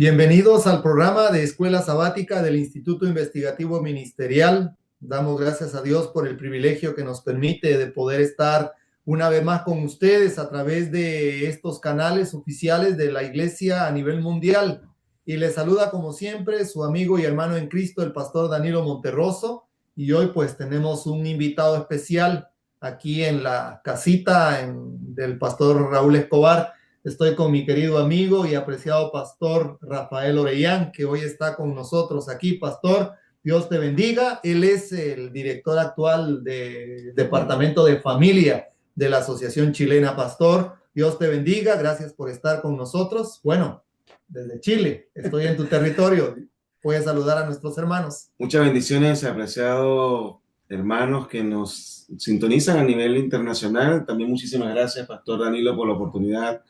Bienvenidos al programa de Escuela Sabática del Instituto Investigativo Ministerial. Damos gracias a Dios por el privilegio que nos permite de poder estar una vez más con ustedes a través de estos canales oficiales de la Iglesia a nivel mundial. Y les saluda como siempre su amigo y hermano en Cristo, el pastor Danilo Monterroso. Y hoy pues tenemos un invitado especial aquí en la casita del pastor Raúl Escobar. Estoy con mi querido amigo y apreciado pastor Rafael Orellán, que hoy está con nosotros aquí. Pastor, Dios te bendiga. Él es el director actual del Departamento de Familia de la Asociación Chilena. Pastor, Dios te bendiga. Gracias por estar con nosotros. Bueno, desde Chile, estoy en tu territorio. Puedes saludar a nuestros hermanos. Muchas bendiciones, apreciados hermanos que nos sintonizan a nivel internacional. También muchísimas gracias, Pastor Danilo, por la oportunidad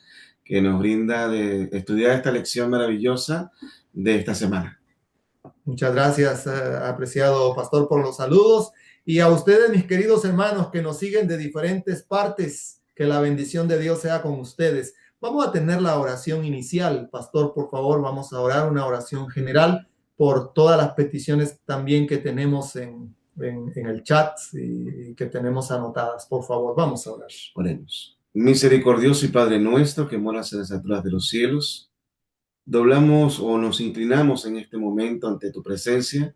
que nos brinda de estudiar esta lección maravillosa de esta semana. Muchas gracias, apreciado pastor, por los saludos. Y a ustedes, mis queridos hermanos, que nos siguen de diferentes partes, que la bendición de Dios sea con ustedes. Vamos a tener la oración inicial. Pastor, por favor, vamos a orar una oración general por todas las peticiones también que tenemos en el chat y que tenemos anotadas. Por favor, vamos a orar. Oremos. Misericordioso y Padre nuestro, que moras en las alturas de los cielos, doblamos o nos inclinamos en este momento ante tu presencia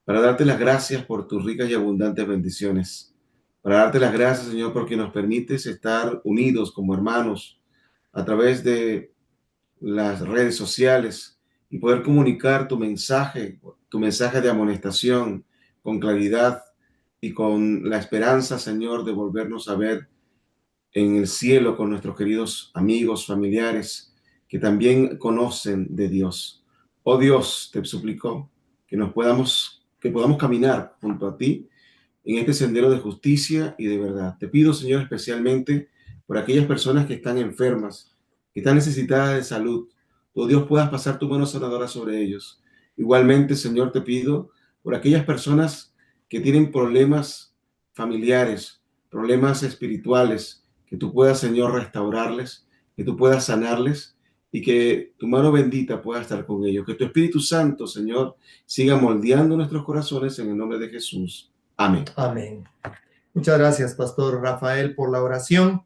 para darte las gracias por tus ricas y abundantes bendiciones, para darte las gracias, Señor, porque nos permites estar unidos como hermanos a través de las redes sociales y poder comunicar tu mensaje de amonestación con claridad y con la esperanza, Señor, de volvernos a ver en el cielo con nuestros queridos amigos, familiares, que también conocen de Dios. Oh Dios, te suplico que podamos caminar junto a ti en este sendero de justicia y de verdad. Te pido, Señor, especialmente por aquellas personas que están enfermas, que están necesitadas de salud. Oh Dios, puedas pasar tu mano sanadora sobre ellos. Igualmente, Señor, te pido por aquellas personas que tienen problemas familiares, problemas espirituales, que tú puedas, Señor, restaurarles, que tú puedas sanarles y que tu mano bendita pueda estar con ellos. Que tu Espíritu Santo, Señor, siga moldeando nuestros corazones en el nombre de Jesús. Amén. Amén. Muchas gracias, Pastor Rafael, por la oración.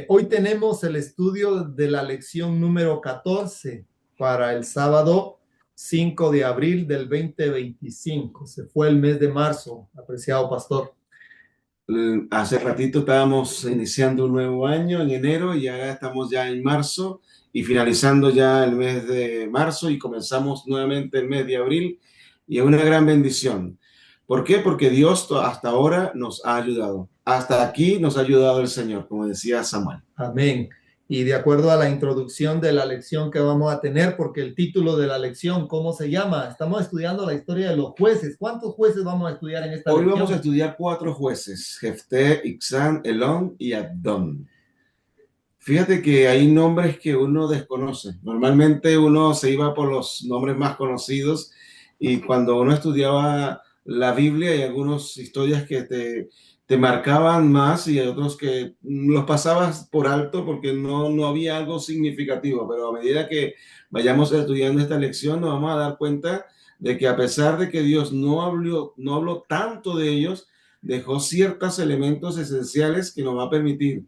Hoy tenemos el estudio de la lección número 14 para el sábado 5 de abril del 2025. Se fue el mes de marzo, apreciado pastor. Hace ratito estábamos iniciando un nuevo año en enero y ahora estamos ya en marzo y finalizando ya el mes de marzo y comenzamos nuevamente el mes de abril y es una gran bendición. ¿Por qué? Porque Dios hasta ahora nos ha ayudado. Hasta aquí nos ha ayudado el Señor, como decía Samuel. Amén. Y de acuerdo a la introducción de la lección que vamos a tener, porque el título de la lección, ¿cómo se llama? Estamos estudiando la historia de los jueces. ¿Cuántos jueces vamos a estudiar en esta lección? Hoy vamos a estudiar 4 jueces, Jefté, Iksán, Elón y Abdón. Fíjate que hay nombres que uno desconoce. Normalmente uno se iba por los nombres más conocidos y cuando uno estudiaba la Biblia hay algunas historias que te marcaban más y hay otros que los pasabas por alto porque no había algo significativo. Pero a medida que vayamos estudiando esta lección nos vamos a dar cuenta de que a pesar de que Dios no habló tanto de ellos, dejó ciertos elementos esenciales que nos va a permitir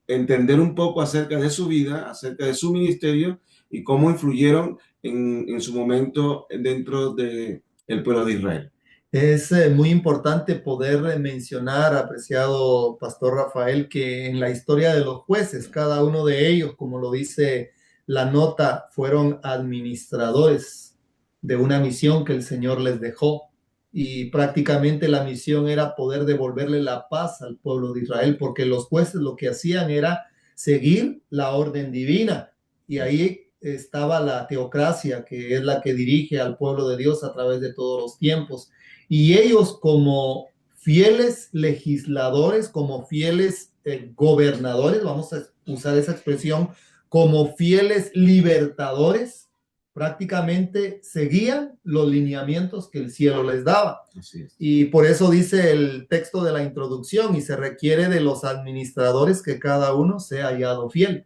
entender un poco acerca de su vida, acerca de su ministerio y cómo influyeron en su momento dentro del pueblo de Israel. Es muy importante poder mencionar, apreciado Pastor Rafael, que en la historia de los jueces, cada uno de ellos, como lo dice la nota, fueron administradores de una misión que el Señor les dejó. Y prácticamente la misión era poder devolverle la paz al pueblo de Israel, porque los jueces lo que hacían era seguir la orden divina. Y ahí estaba la teocracia, que es la que dirige al pueblo de Dios a través de todos los tiempos. Y ellos como fieles legisladores, como fieles gobernadores, vamos a usar esa expresión, como fieles libertadores, prácticamente seguían los lineamientos que el cielo les daba. Así es. Y por eso dice el texto de la introducción, y se requiere de los administradores que cada uno sea hallado fiel.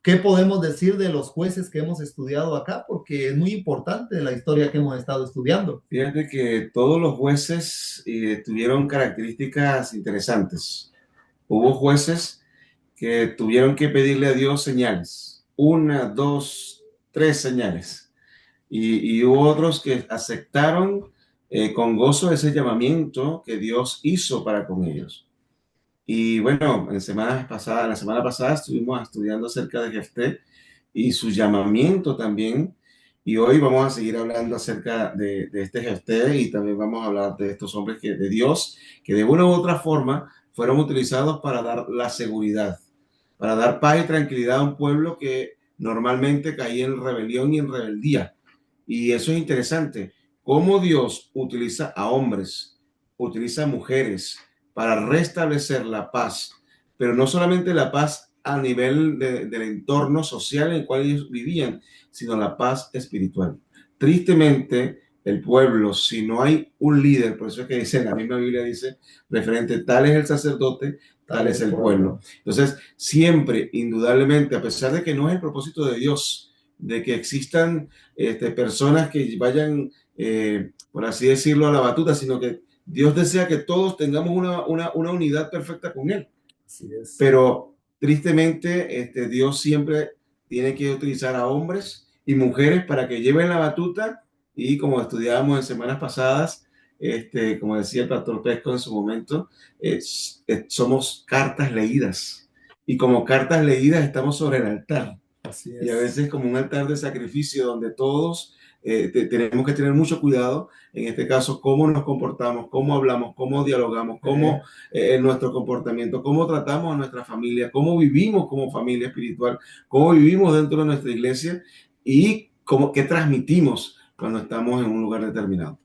¿Qué podemos decir de los jueces que hemos estudiado acá? Porque es muy importante la historia que hemos estado estudiando. Fíjate que todos los jueces tuvieron características interesantes. Hubo jueces que tuvieron que pedirle a Dios señales, una, dos, tres señales. Y hubo otros que aceptaron con gozo ese llamamiento que Dios hizo para con ellos. Y bueno, la semana pasada estuvimos estudiando acerca de Jefté y su llamamiento también. Y hoy vamos a seguir hablando acerca de este Jefté y también vamos a hablar de estos hombres de Dios que de una u otra forma fueron utilizados para dar la seguridad, para dar paz y tranquilidad a un pueblo que normalmente caía en rebelión y en rebeldía. Y eso es interesante, cómo Dios utiliza a hombres, utiliza a mujeres para restablecer la paz, pero no solamente la paz a nivel del entorno social en el cual ellos vivían, sino la paz espiritual. Tristemente, el pueblo, si no hay un líder, por eso es que dice, la misma Biblia dice, referente, tal es el sacerdote, tal es el pueblo. Entonces, siempre, indudablemente, a pesar de que no es el propósito de Dios, de que existan personas que vayan, por así decirlo, a la batuta, sino que Dios desea que todos tengamos una unidad perfecta con Él. Así es. Pero tristemente, Dios siempre tiene que utilizar a hombres y mujeres para que lleven la batuta y como estudiábamos en semanas pasadas, como decía el pastor Pesco en su momento, somos cartas leídas y como cartas leídas estamos sobre el altar. Así Y a es. veces como un altar de sacrificio donde todos tenemos que tener mucho cuidado, en este caso, cómo nos comportamos, cómo hablamos, cómo dialogamos, cómo nuestro comportamiento, cómo tratamos a nuestra familia, cómo vivimos como familia espiritual, cómo vivimos dentro de nuestra iglesia y qué transmitimos cuando estamos en un lugar determinado.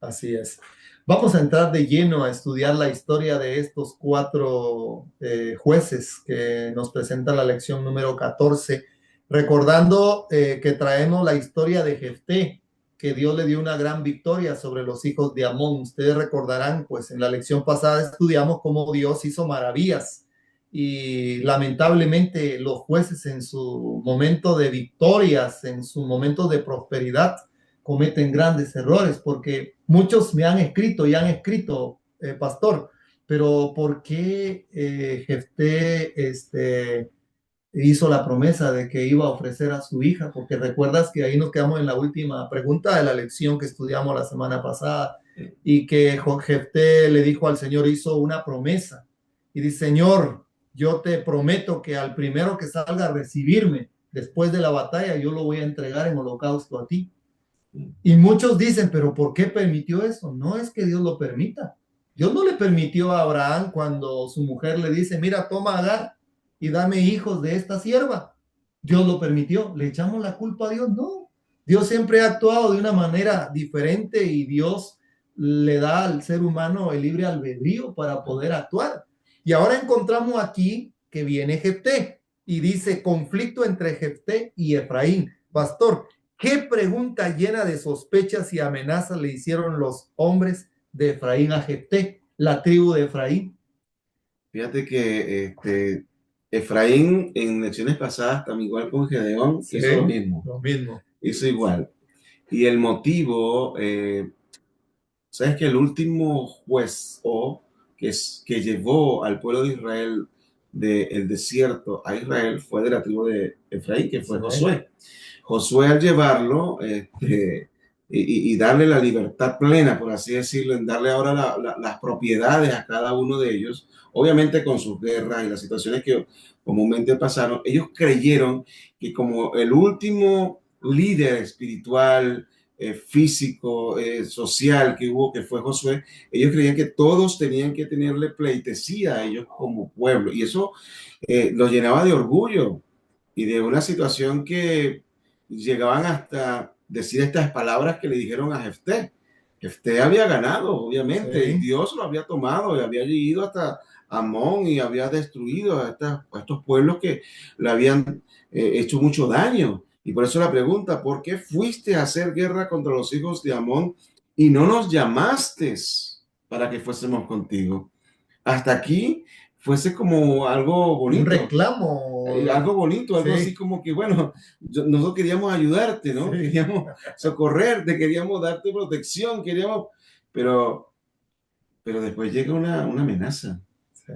Así es. Vamos a entrar de lleno a estudiar la historia de estos cuatro jueces que nos presenta la lección número 14, recordando que traemos la historia de Jefté, que Dios le dio una gran victoria sobre los hijos de Amón. Ustedes recordarán, pues en la lección pasada estudiamos cómo Dios hizo maravillas y lamentablemente los jueces en su momento de victorias, en su momento de prosperidad, cometen grandes errores, porque muchos me han escrito y han escrito, pastor, pero ¿por qué Jefté hizo la promesa de que iba a ofrecer a su hija? Porque recuerdas que ahí nos quedamos en la última pregunta de la lección que estudiamos la semana pasada y que Jefté le dijo al Señor, hizo una promesa y dice, Señor, yo te prometo que al primero que salga a recibirme después de la batalla, yo lo voy a entregar en holocausto a ti. Y muchos dicen, pero ¿por qué permitió eso? No es que Dios lo permita. Dios no le permitió a Abraham cuando su mujer le dice, mira, toma a Agar y dame hijos de esta sierva. Dios lo permitió. ¿Le echamos la culpa a Dios? No. Dios siempre ha actuado de una manera diferente y Dios le da al ser humano el libre albedrío para poder actuar. Y ahora encontramos aquí que viene Jefté y dice conflicto entre Jefté y Efraín. Pastor, ¿qué pregunta llena de sospechas y amenazas le hicieron los hombres de Efraín a Jefté, la tribu de Efraín? Fíjate que Efraín en lecciones pasadas, también igual con Gedeón, Sí, hizo lo mismo. lo mismo. Hizo igual. Y el motivo, sabes que el último juez que llevó al pueblo de Israel del desierto a Israel fue de la tribu de Efraín, que fue Josué. Josué al llevarlo y darle la libertad plena, por así decirlo, en darle ahora las propiedades a cada uno de ellos, obviamente con sus guerras y las situaciones que comúnmente pasaron, ellos creyeron que como el último líder espiritual, físico, social que hubo, que fue Josué, ellos creían que todos tenían que tenerle pleitesía a ellos como pueblo. Y eso los llenaba de orgullo y de una situación que llegaban hasta decir estas palabras que le dijeron a Jefté. Jefté había ganado, obviamente, sí, y Dios lo había tomado y había ido hasta Amón y había destruido a estos pueblos que le habían hecho mucho daño. Y por eso la pregunta, ¿por qué fuiste a hacer guerra contra los hijos de Amón y no nos llamaste para que fuésemos contigo? Hasta aquí fuese como algo Un bonito. reclamo. Algo bonito, algo Sí. así como que, bueno, nosotros queríamos ayudarte, ¿no? Sí. Queríamos socorrerte, queríamos darte protección, queríamos, pero, pero después llega una amenaza. Sí.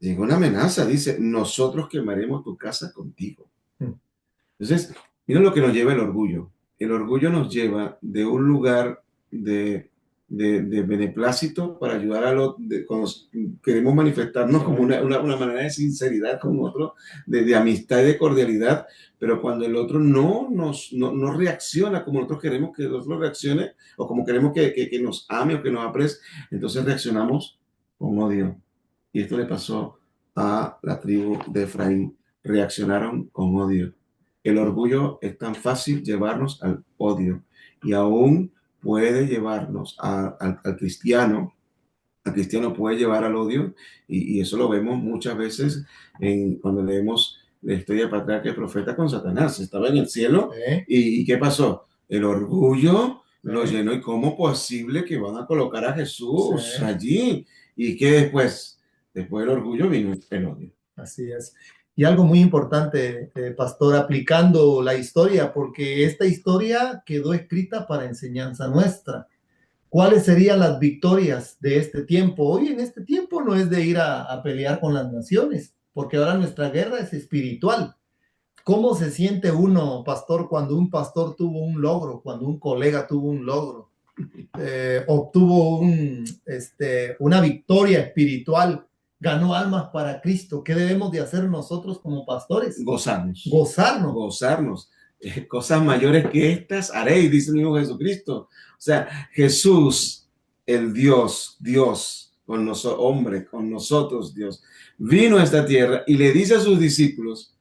Llega una amenaza, dice, nosotros quemaremos tu casa contigo. Mm. Entonces, mira lo que nos lleva el orgullo. El orgullo nos lleva de un lugar de beneplácito para ayudar a los, cuando queremos manifestarnos como una manera de sinceridad con otro, de amistad y de cordialidad, pero cuando el otro no reacciona como nosotros queremos que el otro reaccione, o como queremos que nos ame o que nos aprecie, entonces reaccionamos con odio. Y esto le pasó a la tribu de Efraín. Reaccionaron con odio. El orgullo es tan fácil llevarnos al odio y aún puede llevarnos al cristiano. Al cristiano puede llevar al odio y eso lo vemos muchas veces cuando leemos la historia de patriarca y profeta con Satanás. Estaba en el cielo y ¿qué pasó? El orgullo lo llenó. ¿Y cómo posible que van a colocar a Jesús allí? ¿Y qué después? Después del orgullo vino el odio. Así es. Y algo muy importante, pastor, aplicando la historia, porque esta historia quedó escrita para enseñanza nuestra. ¿Cuáles serían las victorias de este tiempo? Hoy en este tiempo no es de ir a pelear con las naciones, porque ahora nuestra guerra es espiritual. ¿Cómo se siente uno, pastor, cuando un pastor tuvo un logro, cuando un colega tuvo un logro, obtuvo una victoria espiritual, ganó almas para Cristo? ¿Qué debemos de hacer nosotros como pastores? Gozarnos. Gozarnos. Gozarnos. Cosas mayores que estas haréis, dice el mismo Jesucristo. O sea, Jesús, el Dios con nosotros, hombre, con nosotros, Dios, vino a esta tierra y le dice a sus discípulos,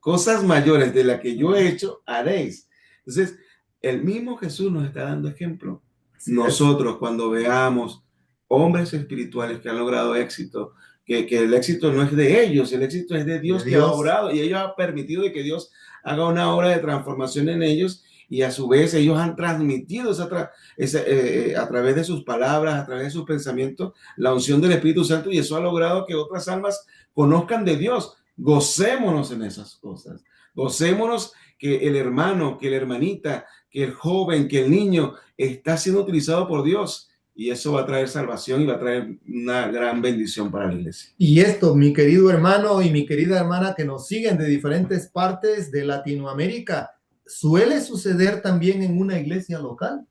cosas mayores de las que yo he hecho, haréis. Entonces, el mismo Jesús nos está dando ejemplo. Nosotros, cuando veamos hombres espirituales que han logrado éxito, que el éxito no es de ellos, el éxito es de Dios, que ha obrado y ellos han permitido de que Dios haga una obra de transformación en ellos y a su vez ellos han transmitido a través de sus palabras, a través de sus pensamientos, la unción del Espíritu Santo y eso ha logrado que otras almas conozcan de Dios. Gocémonos en esas cosas. Gocémonos que el hermano, que la hermanita, que el joven, que el niño está siendo utilizado por Dios. Y eso va a traer salvación y va a traer una gran bendición para la iglesia. Y esto, mi querido hermano y mi querida hermana que nos siguen de diferentes partes de Latinoamérica, suele suceder también en una iglesia local.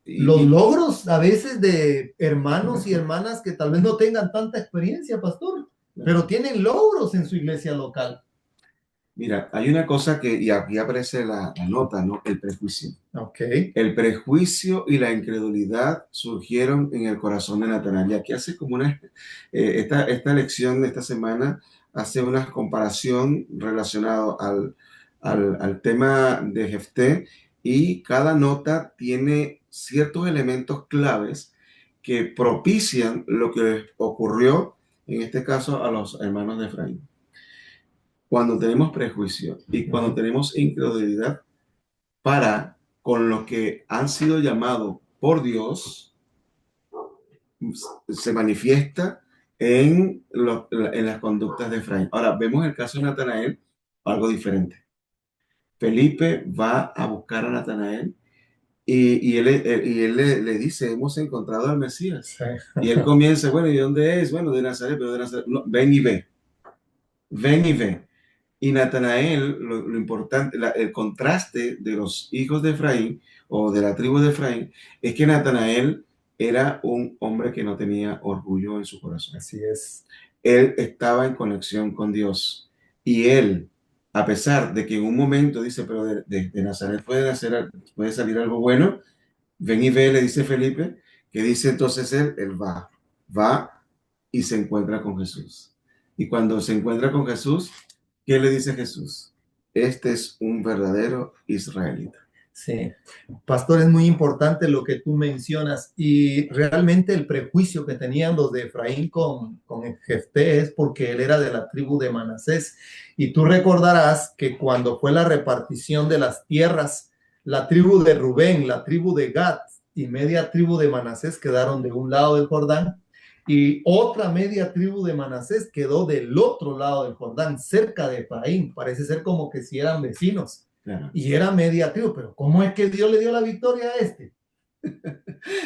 Los logros a veces de hermanos y hermanas que tal vez no tengan tanta experiencia, pastor, pero tienen logros en su iglesia local. Mira, hay una cosa y aquí aparece la nota, ¿no? El prejuicio. Okay. El prejuicio y la incredulidad surgieron en el corazón de Natanael. Y aquí hace como esta lección de esta semana hace una comparación relacionada al tema de Jefté y cada nota tiene ciertos elementos claves que propician lo que ocurrió, en este caso, a los hermanos de Efraín. Cuando tenemos prejuicio y cuando tenemos incredulidad para con los que han sido llamados por Dios, se manifiesta en las conductas de Efraín. Ahora, vemos el caso de Natanael, algo diferente. Felipe va a buscar a Natanael y él le dice, hemos encontrado al Mesías. Sí. Y él comienza, bueno, ¿y dónde es? Bueno, de Nazaret, pero de Nazaret. No, ven y ve. Ven y ve. Y Natanael, lo importante, el contraste de los hijos de Efraín o de la tribu de Efraín es que Natanael era un hombre que no tenía orgullo en su corazón. Así es. Él estaba en conexión con Dios y él, a pesar de que en un momento dice, pero de Nazaret puede salir algo bueno, ven y ve, le dice Felipe, que dice entonces él va y se encuentra con Jesús. Y cuando se encuentra con Jesús, ¿qué le dice Jesús? Este es un verdadero israelita. Sí, pastor, es muy importante lo que tú mencionas y realmente el prejuicio que tenían los de Efraín con Jefté es porque él era de la tribu de Manasés. Y tú recordarás que cuando fue la repartición de las tierras, la tribu de Rubén, la tribu de Gad y media tribu de Manasés quedaron de un lado del Jordán Y otra media tribu de Manasés quedó del otro lado del Jordán, cerca de Efraín. Parece ser como que si eran vecinos. Claro. Y era media tribu, pero ¿cómo es que Dios le dio la victoria a este?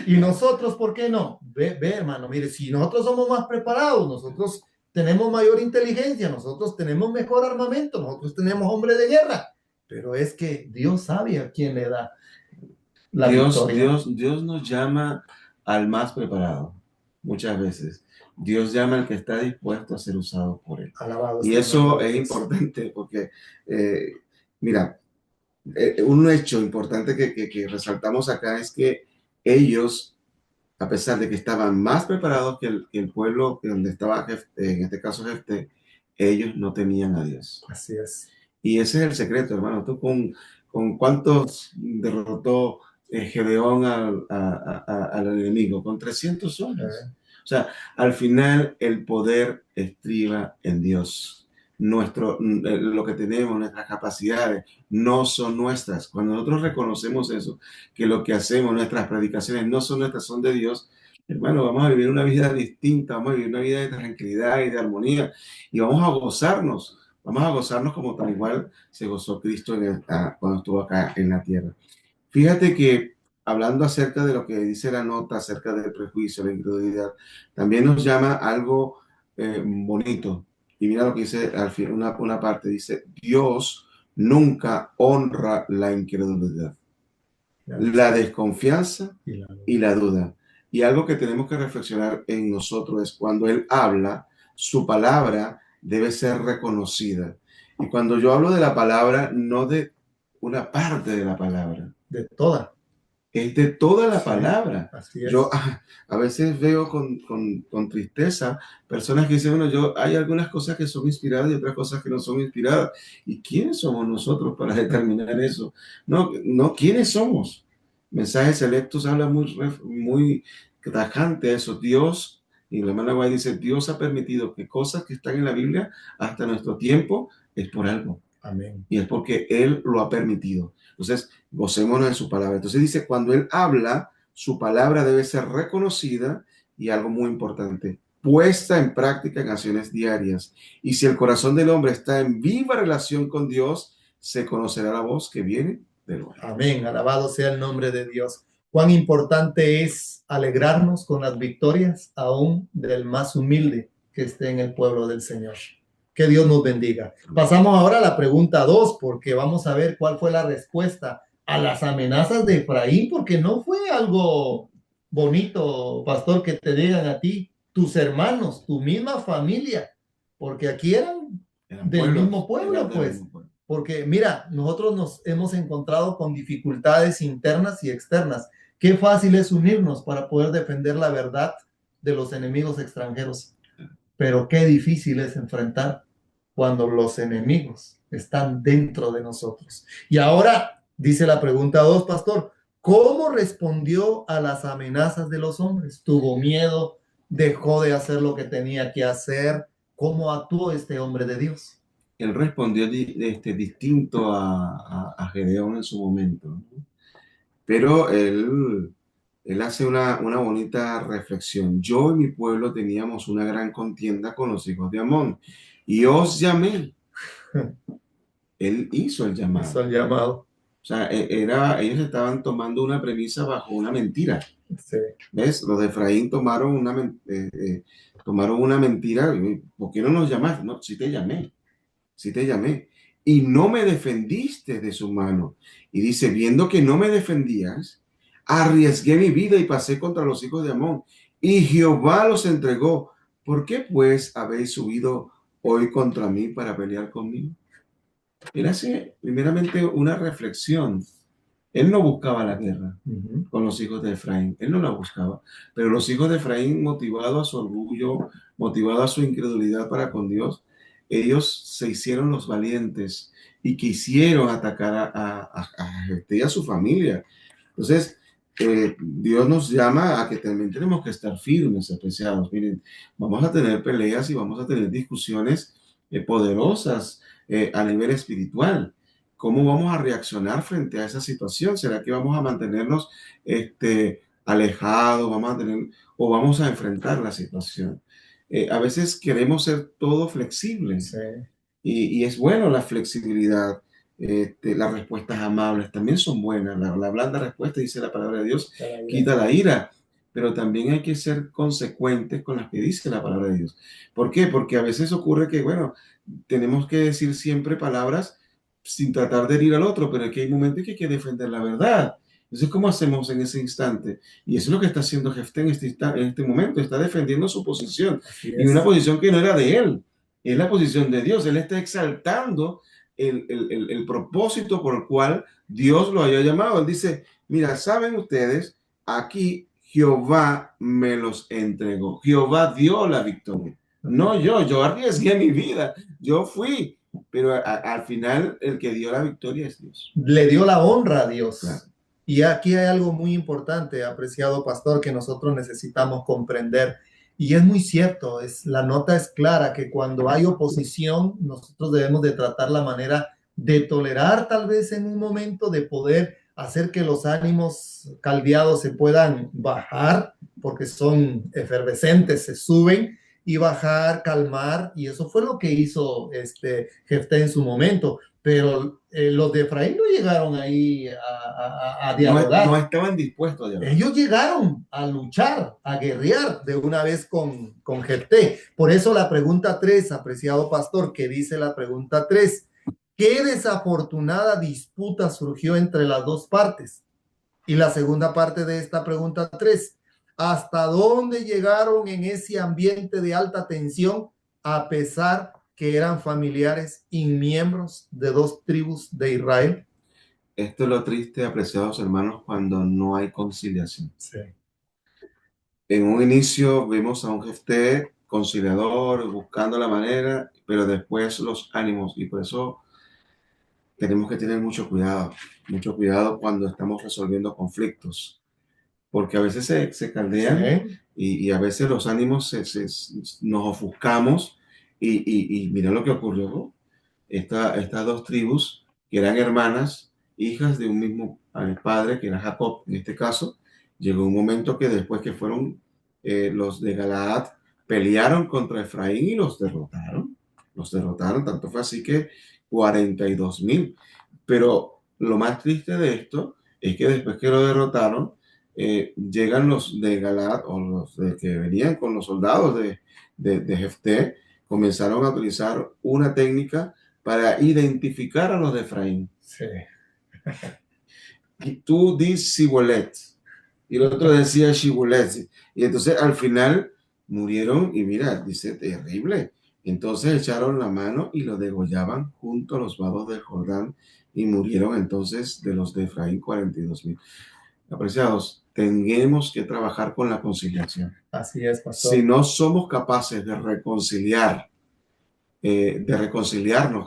Y nosotros, ¿por qué no? Ve, hermano, mire, si nosotros somos más preparados, nosotros tenemos mayor inteligencia, nosotros tenemos mejor armamento, nosotros tenemos hombres de guerra, pero es que Dios sabe a quién le da la victoria. Dios nos llama al más preparado, muchas veces. Dios llama al que está dispuesto a ser usado por Él. Alabado Y sea el nombre eso de es Dios. importante porque, mira, un hecho importante que resaltamos acá es que ellos, a pesar de que estaban más preparados que el pueblo que donde estaba, en este caso Jefté, ellos no temían a Dios. Así es. Y ese es el secreto, hermano. ¿Tú con cuántos derrotó Gedeón al enemigo? Con 300 hombres. O sea, al final el poder estriba en Dios. Lo que tenemos, nuestras capacidades, no son nuestras. Cuando nosotros reconocemos eso, que lo que hacemos, nuestras predicaciones no son nuestras, son de Dios, hermano, vamos a vivir una vida distinta, vamos a vivir una vida de tranquilidad y de armonía, y vamos a gozarnos. Vamos a gozarnos como tal igual se gozó Cristo cuando estuvo acá en la tierra. Fíjate que hablando acerca de lo que dice la nota, acerca del prejuicio, la incredulidad, también nos llama algo bonito. Y mira lo que dice al fin, una parte, dice, Dios nunca honra la incredulidad, la desconfianza y la duda. Y algo que tenemos que reflexionar en nosotros es cuando Él habla, su palabra debe ser reconocida. Y cuando yo hablo de la palabra, no de una parte de la palabra, de toda. Es de toda la palabra. Así es. Yo a veces veo con tristeza personas que dicen, bueno, hay algunas cosas que son inspiradas y otras cosas que no son inspiradas. ¿Y quiénes somos nosotros para determinar eso? No, ¿quiénes somos? Mensajes Selectos habla muy tajante eso. Dios, y la hermana Guay dice, Dios ha permitido que cosas que están en la Biblia hasta nuestro tiempo es por algo. Amén. Y es porque Él lo ha permitido. Entonces, gocémonos de su palabra. Entonces dice, cuando Él habla, su palabra debe ser reconocida y algo muy importante, puesta en práctica en acciones diarias. Y si el corazón del hombre está en viva relación con Dios, se conocerá la voz que viene del hombre. Amén. Alabado sea el nombre de Dios. Cuán importante es alegrarnos con las victorias aún del más humilde que esté en el pueblo del Señor. Que Dios nos bendiga. Pasamos ahora a la pregunta 2, porque vamos a ver cuál fue la respuesta a las amenazas de Efraín, porque no fue algo bonito, pastor, que te digan a ti, tus hermanos, tu misma familia, porque aquí eran del mismo pueblo, pues. Porque mira, nosotros nos hemos encontrado con dificultades internas y externas. Qué fácil es unirnos para poder defender la verdad de los enemigos extranjeros. Pero qué difícil es enfrentar cuando los enemigos están dentro de nosotros. Y ahora dice la pregunta 2, pastor, ¿cómo respondió a las amenazas de los hombres? ¿Tuvo miedo? ¿Dejó de hacer lo que tenía que hacer? ¿Cómo actuó este hombre de Dios? Él respondió distinto a Gedeón en su momento, ¿no? Pero él hace una bonita reflexión. Yo y mi pueblo teníamos una gran contienda con los hijos de Amón y os llamé. Él hizo el llamado. Hizo el llamado. O sea, ellos estaban tomando una premisa bajo una mentira. Sí. ¿Ves? Los de Efraín tomaron una mentira. ¿Por qué no nos llamaste? No, sí te llamé. Sí te llamé. Y no me defendiste de su mano. Y dice, viendo que no me defendías, arriesgué mi vida y pasé contra los hijos de Amón. Y Jehová los entregó. ¿Por qué pues habéis subido hoy contra mí para pelear conmigo? Él hace primeramente una reflexión. Él no buscaba la guerra con los hijos de Efraín. Él no la buscaba. Pero los hijos de Efraín, motivados a su orgullo, motivados a su incredulidad para con Dios, ellos se hicieron los valientes y quisieron atacar a Jefté y a su familia. Entonces, Dios nos llama a que también tenemos que estar firmes, apreciados. Miren, vamos a tener peleas y vamos a tener discusiones poderosas a nivel espiritual. ¿Cómo vamos a reaccionar frente a esa situación? ¿Será que vamos a mantenernos alejados, vamos a tener o vamos a enfrentar la situación. A veces queremos ser todo flexibles Sí, y es bueno la flexibilidad. Las respuestas amables también son buenas. La blanda respuesta, dice la palabra de Dios, para ir quita la ira, pero también hay que ser consecuentes con las que dice la palabra de Dios. ¿Por qué? Porque a veces ocurre que, bueno, tenemos que decir siempre palabras sin tratar de herir al otro, pero aquí hay momentos que hay que defender la verdad. Entonces, ¿cómo hacemos en ese instante? Y eso es lo que está haciendo Jefté en este momento, está defendiendo su posición, así y una es. posición que no era de él, es la posición de Dios. Él está exaltando el propósito por el cual Dios lo haya llamado. Él dice, mira, saben ustedes, aquí Jehová me los entregó, Jehová dio la victoria. No yo arriesgué mi vida, yo fui, pero al final el que dio la victoria es Dios. Le dio la honra a Dios. Claro. Y aquí hay algo muy importante, apreciado pastor, que nosotros necesitamos comprender. Y es muy cierto, la nota es clara que cuando hay oposición, nosotros debemos de tratar la manera de tolerar tal vez en un momento, de poder hacer que los ánimos caldeados se puedan bajar, porque son efervescentes, se suben, y bajar, calmar, y eso fue lo que hizo Jefté en su momento. Pero los de Efraín no llegaron ahí a dialogar. No estaban dispuestos a dialogar. Ellos llegaron a luchar, a guerrear de una vez con Jefté. Por eso la pregunta 3, apreciado pastor, que dice la pregunta 3, ¿qué desafortunada disputa surgió entre las dos partes? Y la segunda parte de esta pregunta 3, ¿hasta dónde llegaron en ese ambiente de alta tensión a pesar que eran familiares y miembros de dos tribus de Israel? Esto es lo triste, apreciados hermanos, cuando no hay conciliación. Sí. En un inicio vimos a un Jefté conciliador, buscando la manera, pero después los ánimos, y por eso tenemos que tener mucho cuidado cuando estamos resolviendo conflictos, porque a veces se caldean Sí. y a veces los ánimos nos ofuscamos y mira lo que ocurrió, ¿no? Estas dos tribus, que eran hermanas, hijas de un mismo padre, que era Jacob en este caso, llegó un momento que después que fueron los de Galaad, pelearon contra Efraín y los derrotaron. Los derrotaron, tanto fue así que 42,000. Pero lo más triste de esto es que después que lo derrotaron, llegan los de Galaad o los de que venían con los soldados de Jefté, comenzaron a utilizar una técnica para identificar a los de Efraín. Sí. Y tú dices Sibolet, y el otro decía Shibulet. Y entonces al final murieron, y mira, dice terrible. Entonces echaron la mano y lo degollaban junto a los vados del Jordán, y murieron entonces de los de Efraín 42,000. Apreciados, tenemos que trabajar con la conciliación. Así es, pastor. Si no somos capaces de reconciliarnos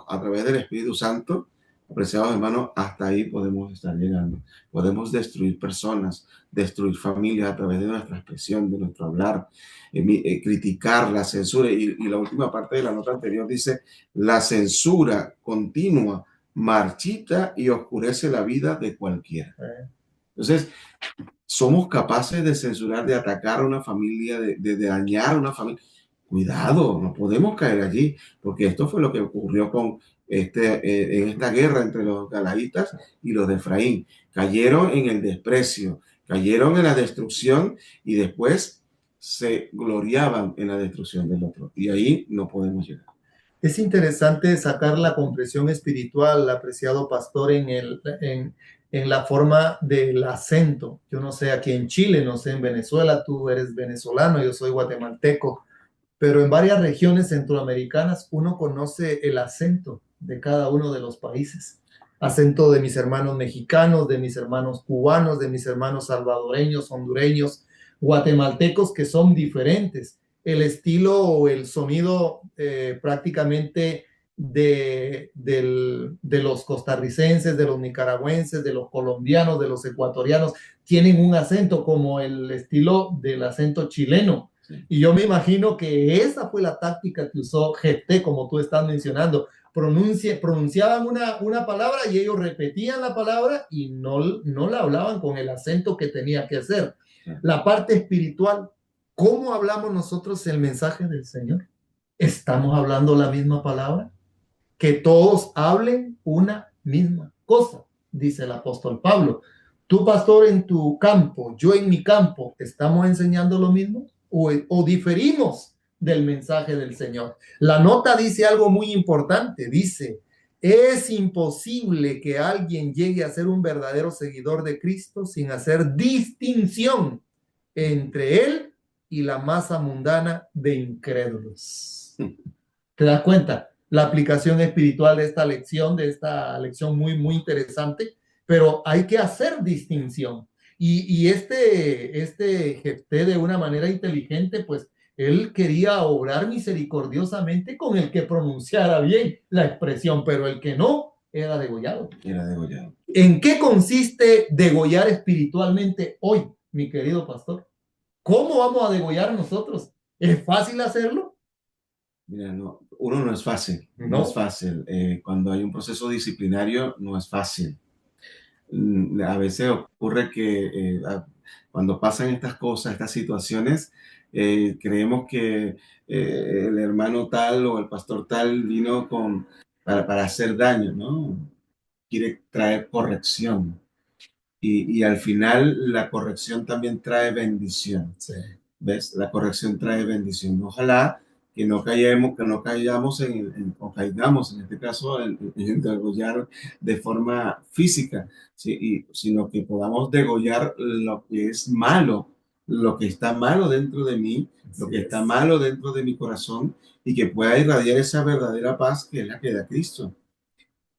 a través del Espíritu Santo, apreciados hermanos, hasta ahí podemos estar llegando. Podemos destruir personas, destruir familias a través de nuestra expresión, de nuestro hablar, criticar, la censura. Y la última parte de la nota anterior dice, la censura continua marchita y oscurece la vida de cualquiera. Entonces, somos capaces de censurar, de atacar a una familia, de dañar a una familia. Cuidado, no podemos caer allí, porque esto fue lo que ocurrió en esta guerra entre los galaitas y los de Efraín. Cayeron en el desprecio, cayeron en la destrucción y después se gloriaban en la destrucción del otro. Y ahí no podemos llegar. Es interesante sacar la comprensión espiritual, apreciado pastor, en la forma del acento. Yo no sé, aquí en Chile, no sé, en Venezuela, tú eres venezolano, yo soy guatemalteco, pero en varias regiones centroamericanas uno conoce el acento de cada uno de los países. Acento de mis hermanos mexicanos, de mis hermanos cubanos, de mis hermanos salvadoreños, hondureños, guatemaltecos, que son diferentes. El estilo o el sonido prácticamente de los costarricenses, de los nicaragüenses, de los colombianos, de los ecuatorianos, tienen un acento como el estilo del acento chileno. Y yo me imagino que esa fue la táctica que usó GT, como tú estás mencionando. Pronunciaban una palabra y ellos repetían la palabra y no la hablaban con el acento que tenía que hacer. La parte espiritual, ¿cómo hablamos nosotros el mensaje del Señor? ¿Estamos hablando la misma palabra? Que todos hablen una misma cosa, dice el apóstol Pablo. Tú, pastor, en tu campo, yo en mi campo, ¿estamos enseñando lo mismo o diferimos del mensaje del Señor? La nota dice algo muy importante, dice, es imposible que alguien llegue a ser un verdadero seguidor de Cristo sin hacer distinción entre él y la masa mundana de incrédulos. ¿Te das cuenta? La aplicación espiritual de esta lección muy interesante, pero hay que hacer distinción. Y este Jefté, de una manera inteligente, pues él quería obrar misericordiosamente con el que pronunciara bien la expresión, pero el que no era degollado. Era degollado. ¿En qué consiste degollar espiritualmente hoy, mi querido pastor? ¿Cómo vamos a degollar nosotros? ¿Es fácil hacerlo? Mira, no, uno no es fácil, no No. es fácil. Cuando hay un proceso disciplinario, no es fácil. A veces ocurre que cuando pasan estas cosas, estas situaciones, creemos que el hermano tal o el pastor tal vino para hacer daño, ¿no? Quiere traer corrección. Y al final la corrección también trae bendición. Sí. ¿Ves? La corrección trae bendición. Ojalá que no caigamos o caigamos en este caso en degollar de forma física, ¿sí? Sino que podamos degollar lo que es malo, lo que está malo dentro de mí, lo que está malo dentro de mi corazón, y que pueda irradiar esa verdadera paz que es la que da Cristo.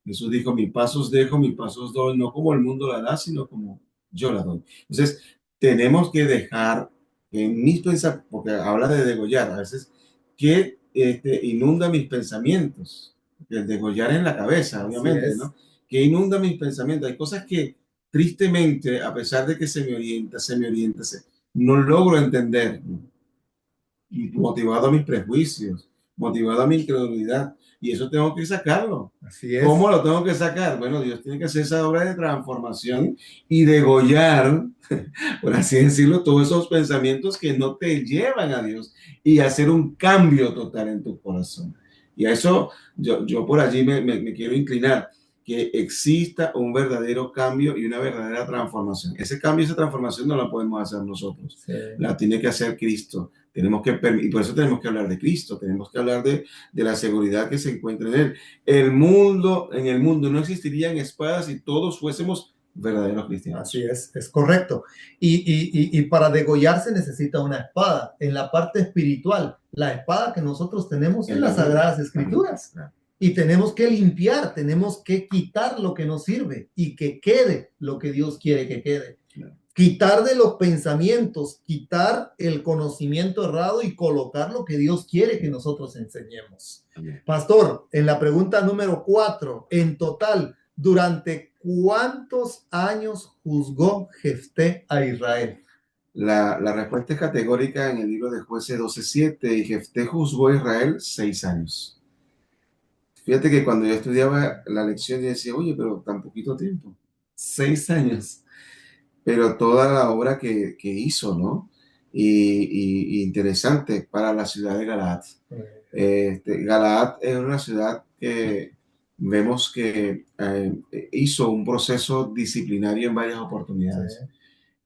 Jesús dijo, mi paz os dejo, mi paz os doy, no como el mundo la da, sino como yo la doy. Entonces, tenemos que dejar que mis pensamientos, porque habla de degollar, a veces, que inunda mis pensamientos. El degollar en la cabeza, obviamente, ¿no? Que inunda mis pensamientos. Hay cosas que, tristemente, a pesar de que se me orienta, no logro entender, motivado a mis prejuicios, motivado a mi incredulidad. Y eso tengo que sacarlo. Así es. ¿Cómo lo tengo que sacar? Bueno, Dios tiene que hacer esa obra de transformación y degollar, por así decirlo, todos esos pensamientos que no te llevan a Dios y hacer un cambio total en tu corazón. Y a eso yo por allí me quiero inclinar, que exista un verdadero cambio y una verdadera transformación. Ese cambio y esa transformación no la podemos hacer nosotros, sí. La tiene que hacer Cristo. Y por eso tenemos que hablar de Cristo, tenemos que hablar de la seguridad que se encuentra en Él. En el mundo no existirían espadas si todos fuésemos verdaderos cristianos. Así es correcto. Y para degollarse necesita una espada. En la parte espiritual, la espada que nosotros tenemos en las Sagradas Escrituras. Claro. Y tenemos que limpiar, tenemos que quitar lo que nos sirve y que quede lo que Dios quiere que quede. Claro. Quitar de los pensamientos, quitar el conocimiento errado y colocar lo que Dios quiere que nosotros enseñemos. Amén. Pastor, en la pregunta número 4, en total, ¿durante cuántos años juzgó Jefté a Israel? La respuesta es categórica en el libro de Jueces 12:7, y Jefté juzgó a Israel 6 años. Fíjate que cuando yo estudiaba la lección, yo decía, oye, pero tan poquito tiempo, 6 años. Pero toda la obra que hizo, ¿no? Y interesante para la ciudad de Galaad. Galaad es una ciudad que vemos que hizo un proceso disciplinario en varias oportunidades. Sí.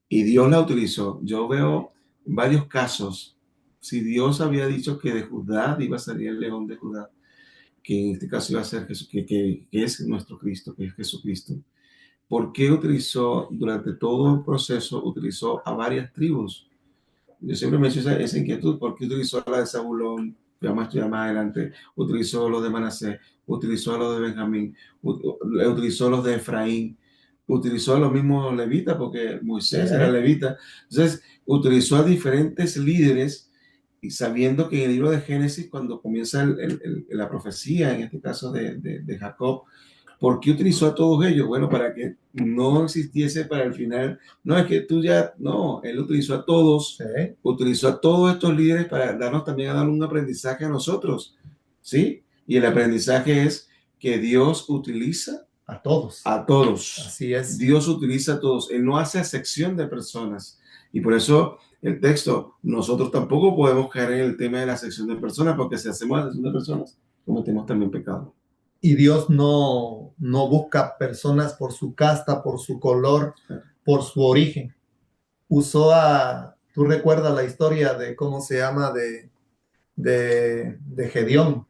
Y Dios la utilizó. Yo veo varios casos. Si Dios había dicho que de Judá iba a salir el león de Judá, que en este caso iba a ser Jesús, que es nuestro Cristo, que es Jesucristo. ¿Por qué utilizó durante todo el proceso, utilizó a varias tribus? Yo siempre me he hecho esa inquietud. ¿Por qué utilizó a la de Zabulón? Vamos a estudiar más adelante. Utilizó los de Manasés, utilizó a los de Benjamín, utilizó a los de Efraín, utilizó a los mismos levitas, porque Moisés era levita. Entonces, utilizó a diferentes líderes, y sabiendo que en el libro de Génesis, cuando comienza la profecía, en este caso de Jacob, ¿por qué utilizó a todos ellos? Bueno, para que no existiese para el final. No, es que tú ya, no, él utilizó a todos, ¿sí? Utilizó a todos estos líderes para darnos también a dar un aprendizaje a nosotros, ¿sí? Y el aprendizaje es que Dios utiliza a todos. A todos. Así es. Dios utiliza a todos. Él no hace excepción de personas. Y por eso el texto, nosotros tampoco podemos caer en el tema de la acepción de personas, porque si hacemos la acepción de personas, cometemos también pecado. Y Dios no busca personas por su casta, por su color, por su origen. Tú recuerdas la historia de cómo se llama de Gedeón,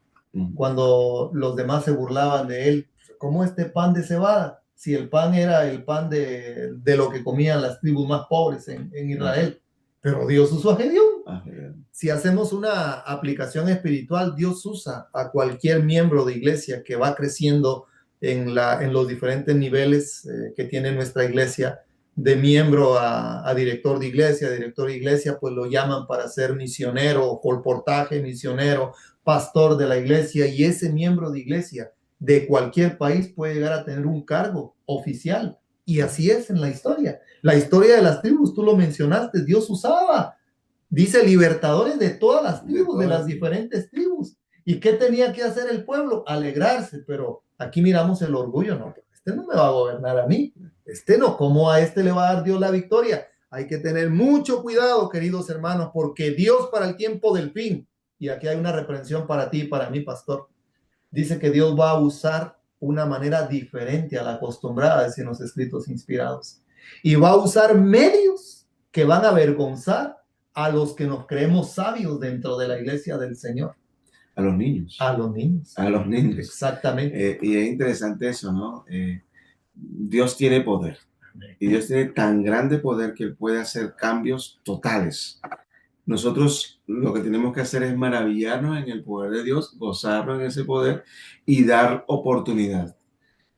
cuando los demás se burlaban de él. ¿Cómo este pan de cebada? Si el pan era el pan de lo que comían las tribus más pobres en Israel. Pero Dios usó a Gedeón. Si hacemos una aplicación espiritual, Dios usa a cualquier miembro de iglesia que va creciendo en los diferentes niveles que tiene nuestra iglesia, de miembro a director de iglesia, pues lo llaman para ser misionero, colportaje, misionero, pastor de la iglesia, y ese miembro de iglesia de cualquier país puede llegar a tener un cargo oficial. Y así es en la historia. La historia de las tribus, tú lo mencionaste, Dios usaba, dice, libertadores de todas las tribus, de las diferentes tribus. ¿Y qué tenía que hacer el pueblo? Alegrarse, pero aquí miramos el orgullo, no, este no me va a gobernar a mí, este no, ¿cómo a este le va a dar Dios la victoria? Hay que tener mucho cuidado, queridos hermanos, porque Dios para el tiempo del fin, y aquí hay una reprensión para ti y para mí, pastor, dice que Dios va a usar una manera diferente a la acostumbrada, decían los escritos inspirados, y va a usar medios que van a avergonzar a los que nos creemos sabios dentro de la iglesia del Señor. A los niños. A los niños. A los niños. Exactamente. Y es interesante eso, ¿no? Dios tiene poder. Y Dios tiene tan grande poder que Él puede hacer cambios totales. Nosotros lo que tenemos que hacer es maravillarnos en el poder de Dios, gozarnos en ese poder y dar oportunidad.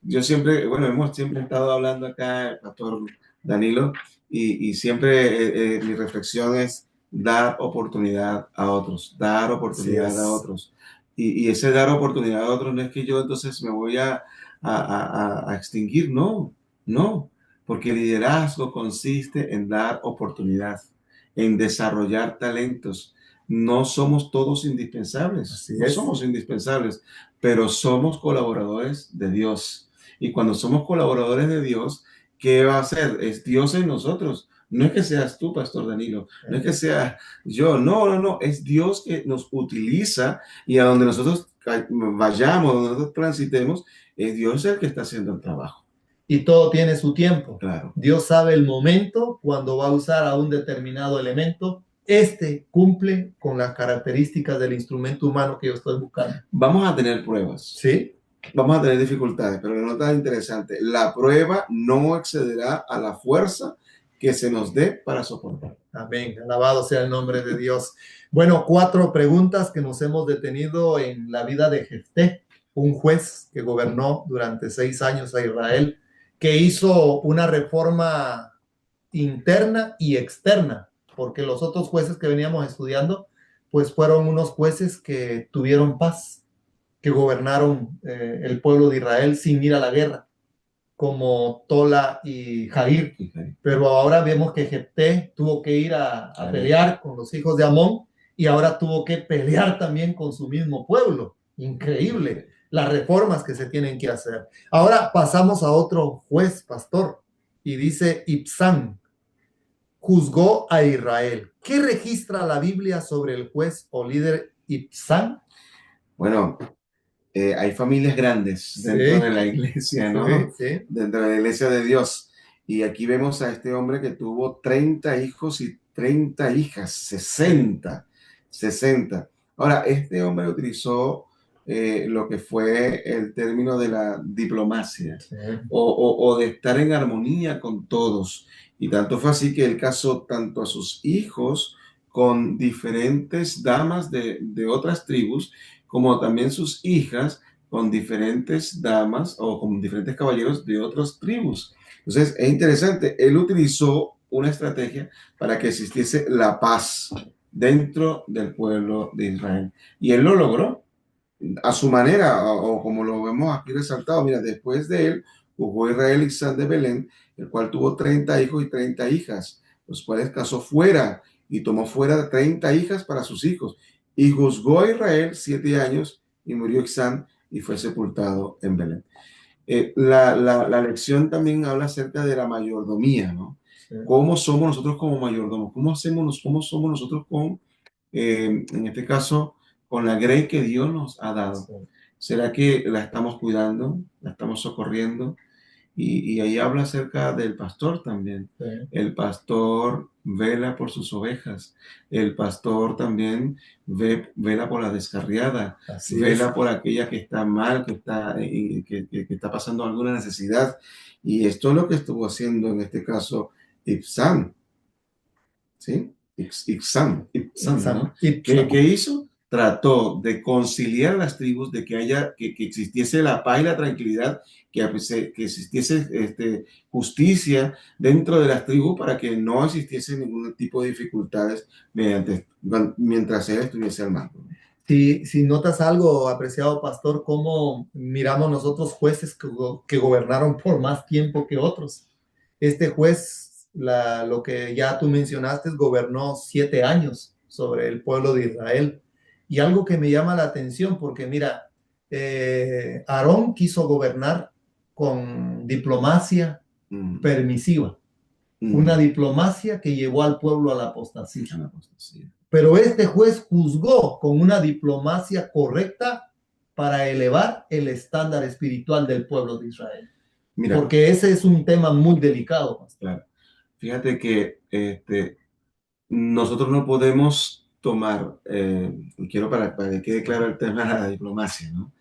Yo siempre, bueno, hemos siempre estado hablando acá, el pastor Danilo, y siempre mi reflexión es dar oportunidad a otros, dar oportunidad a otros. Y ese dar oportunidad a otros no es que yo entonces me voy a extinguir, no, no, porque el liderazgo consiste en dar oportunidad, en desarrollar talentos. No somos todos indispensables, no somos indispensables, pero somos colaboradores de Dios. Y cuando somos colaboradores de Dios, ¿qué va a hacer? Es Dios en nosotros. No es que seas tú, Pastor Danilo, no es que sea yo, no, es Dios que nos utiliza y a donde nosotros vayamos, donde nosotros transitemos, es Dios el que está haciendo el trabajo. Y todo tiene su tiempo. Claro. Dios sabe el momento cuando va a usar a un determinado elemento. Este cumple con las características del instrumento humano que yo estoy buscando. Vamos a tener pruebas. Sí. Vamos a tener dificultades, pero la nota es interesante. La prueba no excederá a la fuerza que se nos dé para soportar. Amén. Alabado sea el nombre de Dios. Bueno, 4 preguntas que nos hemos detenido en la vida de Jefté, un juez que gobernó durante 6 años a Israel, que hizo una reforma interna y externa, porque los otros jueces que veníamos estudiando, pues fueron unos jueces que tuvieron paz, que gobernaron el pueblo de Israel sin ir a la guerra, como Tola y Jair. Pero ahora vemos que Jefté tuvo que ir a pelear con los hijos de Amón y ahora tuvo que pelear también con su mismo pueblo. Increíble las reformas que se tienen que hacer. Ahora pasamos a otro juez, pastor, y dice Ibzán, juzgó a Israel. ¿Qué registra la Biblia sobre el juez o líder Ibzán? Bueno, hay familias grandes dentro de la iglesia, ¿no? Sí. Dentro de la iglesia de Dios. Y aquí vemos a este hombre que tuvo 30 hijos y 30 hijas, 60. Ahora, este hombre utilizó lo que fue el término de la diplomacia, o de estar en armonía con todos. Y tanto fue así que él casó tanto a sus hijos con diferentes damas de otras tribus, como también sus hijas con diferentes damas o con diferentes caballeros de otras tribus. Entonces, es interesante, él utilizó una estrategia para que existiese la paz dentro del pueblo de Israel. Y él lo logró a su manera, o como lo vemos aquí resaltado. Mira, después de él, juzgó Israel Ibzán de Belén, el cual tuvo 30 hijos y 30 hijas, los cuales casó fuera y tomó fuera 30 hijas para sus hijos. Y juzgó a Israel 7 años y murió Ibzán y fue sepultado en Belén. La lección también habla acerca de la mayordomía, ¿no? ¿Cómo somos nosotros como mayordomos? ¿Cómo somos nosotros con, en este caso, con la grey que Dios nos ha dado? Sí, ¿Será que la estamos cuidando? ¿La estamos socorriendo? Y ahí habla acerca del pastor también. sí, El pastor vela por sus ovejas. El pastor también vela por la descarriada. así es. Vela por aquella que está mal, que está pasando alguna necesidad. Y esto es lo que estuvo haciendo en este caso Ibzan, ¿sí? Ibzan, ¿no? ¿Qué Ipsam. hizo? Trató de conciliar las tribus, de que existiese la paz y la tranquilidad, que existiese justicia dentro de las tribus para que no existiese ningún tipo de dificultades mientras él estuviese al mando. Si notas algo, apreciado pastor, cómo miramos nosotros jueces que gobernaron por más tiempo que otros. Este juez, lo que ya tú mencionaste, gobernó 7 años sobre el pueblo de Israel. Y algo que me llama la atención, porque mira, Aarón quiso gobernar con diplomacia Mm, permisiva, una mm, diplomacia que llevó al pueblo a la apostasía. una cosa así. Pero este juez juzgó con una diplomacia correcta para elevar el estándar espiritual del pueblo de Israel. Mira, Porque ese es un tema muy delicado, pastor. claro, fíjate que nosotros no podemos tomar, y quiero para que quede claro el tema de la diplomacia, ¿no?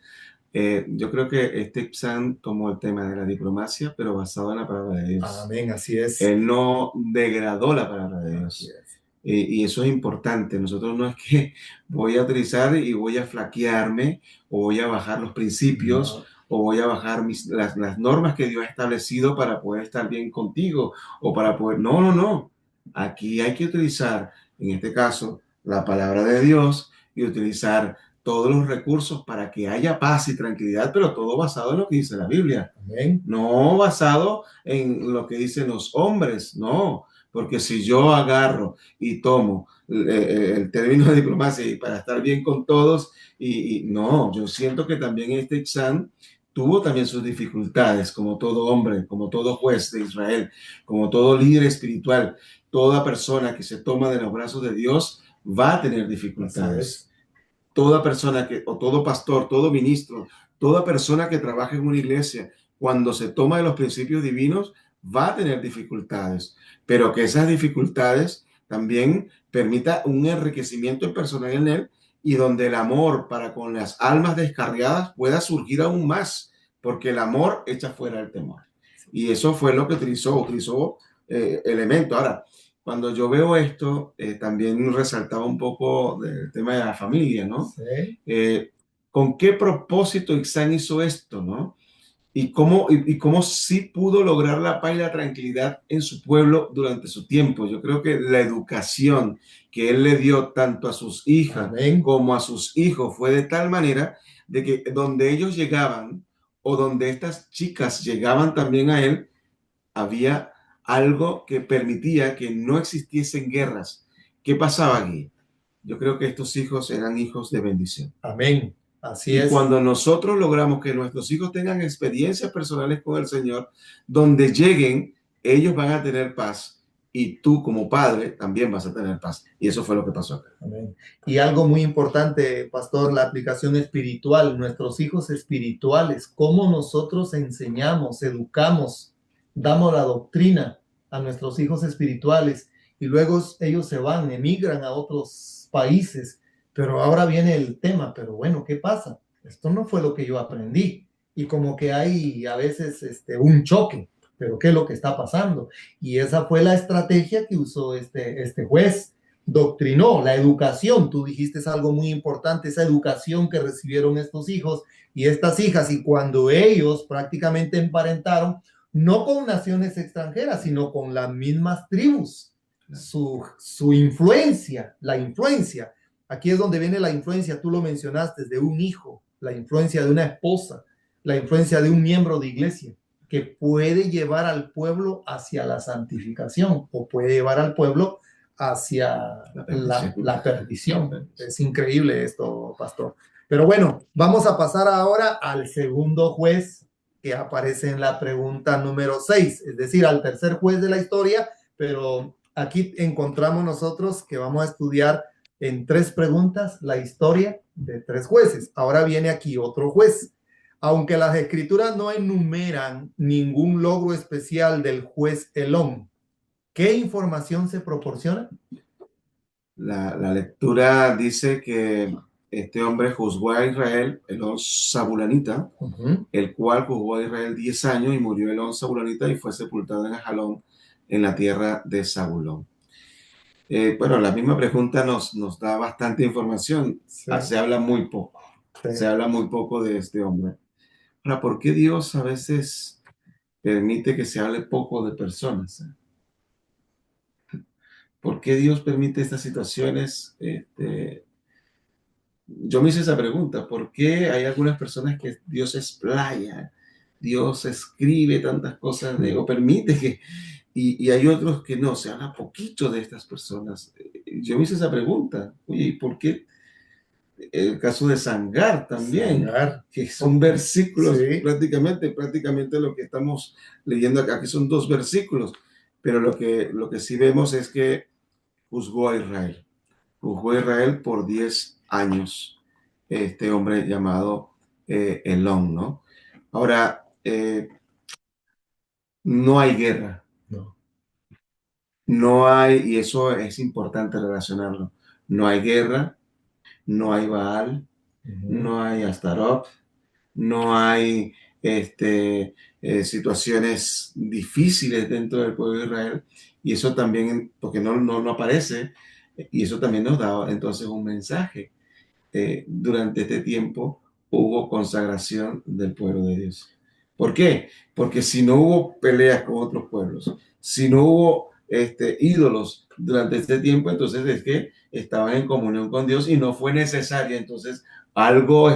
Yo creo que Ibzan tomó el tema de la diplomacia, pero basado en la palabra de Dios. Amén, así es. Él no degradó la palabra de Así Dios. es. Y eso es importante. Nosotros no es que voy a utilizar y voy a flaquearme o voy a bajar los principios No, o voy a bajar las normas que Dios ha establecido para poder estar bien contigo o para poder... No, no, no. Aquí hay que utilizar, en este caso, la palabra de Dios y utilizar todos los recursos para que haya paz y tranquilidad, pero todo basado en lo que dice la Biblia. amén. No basado en lo que dicen los hombres, no, porque si yo agarro y tomo el término de diplomacia y para estar bien con todos, no, yo siento que también este examen tuvo también sus dificultades, como todo hombre, como todo juez de Israel, como todo líder espiritual, toda persona que se toma de los brazos de Dios va a tener Así dificultades. es. Toda persona o todo pastor, todo ministro, toda persona que trabaja en una iglesia, cuando se toma de los principios divinos, va a tener dificultades, pero que esas dificultades también permita un enriquecimiento personal en él y donde el amor para con las almas descarriadas pueda surgir aún más, porque el amor echa fuera el temor. Y eso fue lo que utilizó elemento. Ahora, cuando yo veo esto, también resaltaba un poco del tema de la familia, ¿no? Sí, ¿Con qué propósito Ixán hizo esto, no? Y cómo sí pudo lograr la paz y la tranquilidad en su pueblo durante su tiempo. Yo creo que la educación que él le dio tanto a sus hijas amén. como a sus hijos fue de tal manera de que donde ellos llegaban o donde estas chicas llegaban también a él, había algo que permitía que no existiesen guerras. ¿Qué pasaba aquí? Yo creo que estos hijos eran hijos de bendición. Amén. Así Y es. cuando nosotros logramos que nuestros hijos tengan experiencias personales con el Señor, donde lleguen, ellos van a tener paz y tú como padre también vas a tener paz. Y eso fue lo que pasó acá. Amén. Y algo muy importante, pastor, la aplicación espiritual, nuestros hijos espirituales, cómo nosotros enseñamos, educamos, damos la doctrina a nuestros hijos espirituales y luego ellos se van, emigran a otros países. Pero ahora viene el tema, pero bueno, ¿qué pasa? Esto no fue lo que yo aprendí. Y como que hay a veces un choque, pero ¿qué es lo que está pasando? Y esa fue la estrategia que usó este juez, doctrinó la educación. Tú dijiste algo muy importante, esa educación que recibieron estos hijos y estas hijas, y cuando ellos prácticamente emparentaron, no con naciones extranjeras, sino con las mismas tribus, su influencia, la influencia. Aquí es donde viene la influencia, tú lo mencionaste, de un hijo, la influencia de una esposa, la influencia de un miembro de iglesia, que puede llevar al pueblo hacia la santificación o puede llevar al pueblo hacia la perdición. Es increíble esto, pastor. Pero bueno, vamos a pasar ahora al segundo juez que aparece en la pregunta número 6, es decir, al tercer juez de la historia, pero aquí encontramos nosotros que vamos a estudiar en 3 preguntas la historia de 3 jueces. Ahora viene aquí otro juez. Aunque las escrituras no enumeran ningún logro especial del juez Elón, ¿qué información se proporciona? La lectura dice que este hombre juzgó a Israel, Elón Sabulanita, el cual juzgó a Israel 10 años y murió Elón Sabulanita y fue sepultado en Ajalón, en la tierra de Zabulón. Bueno, la misma pregunta nos da bastante información. Sí. Se habla muy poco. Sí. Se habla muy poco de este hombre. Ahora, ¿por qué Dios a veces permite que se hable poco de personas? ¿Por qué Dios permite estas situaciones? Yo me hice esa pregunta. ¿Por qué hay algunas personas que Dios explaya? Dios escribe tantas cosas o permite que... Y hay otros que no, se habla poquito de estas personas. Yo me hice esa pregunta. Oye, ¿y por qué? El caso de Sangar también, Sangar, que son versículos, sí. prácticamente lo que estamos leyendo acá, que son 2 versículos, pero lo que sí vemos es que juzgó a Israel por 10 años, este hombre llamado Elón, ¿no? Ahora, no hay guerra, No. no hay, y eso es importante relacionarlo, no hay guerra, no hay Baal, no hay Astarot, no hay situaciones difíciles dentro del pueblo de Israel, y eso también, porque no aparece, y eso también nos da entonces un mensaje. Durante este tiempo hubo consagración del pueblo de Dios. ¿Por qué? Porque si no hubo peleas con otros pueblos, si no hubo ídolos durante este tiempo, entonces es que estaban en comunión con Dios y no fue necesario entonces algo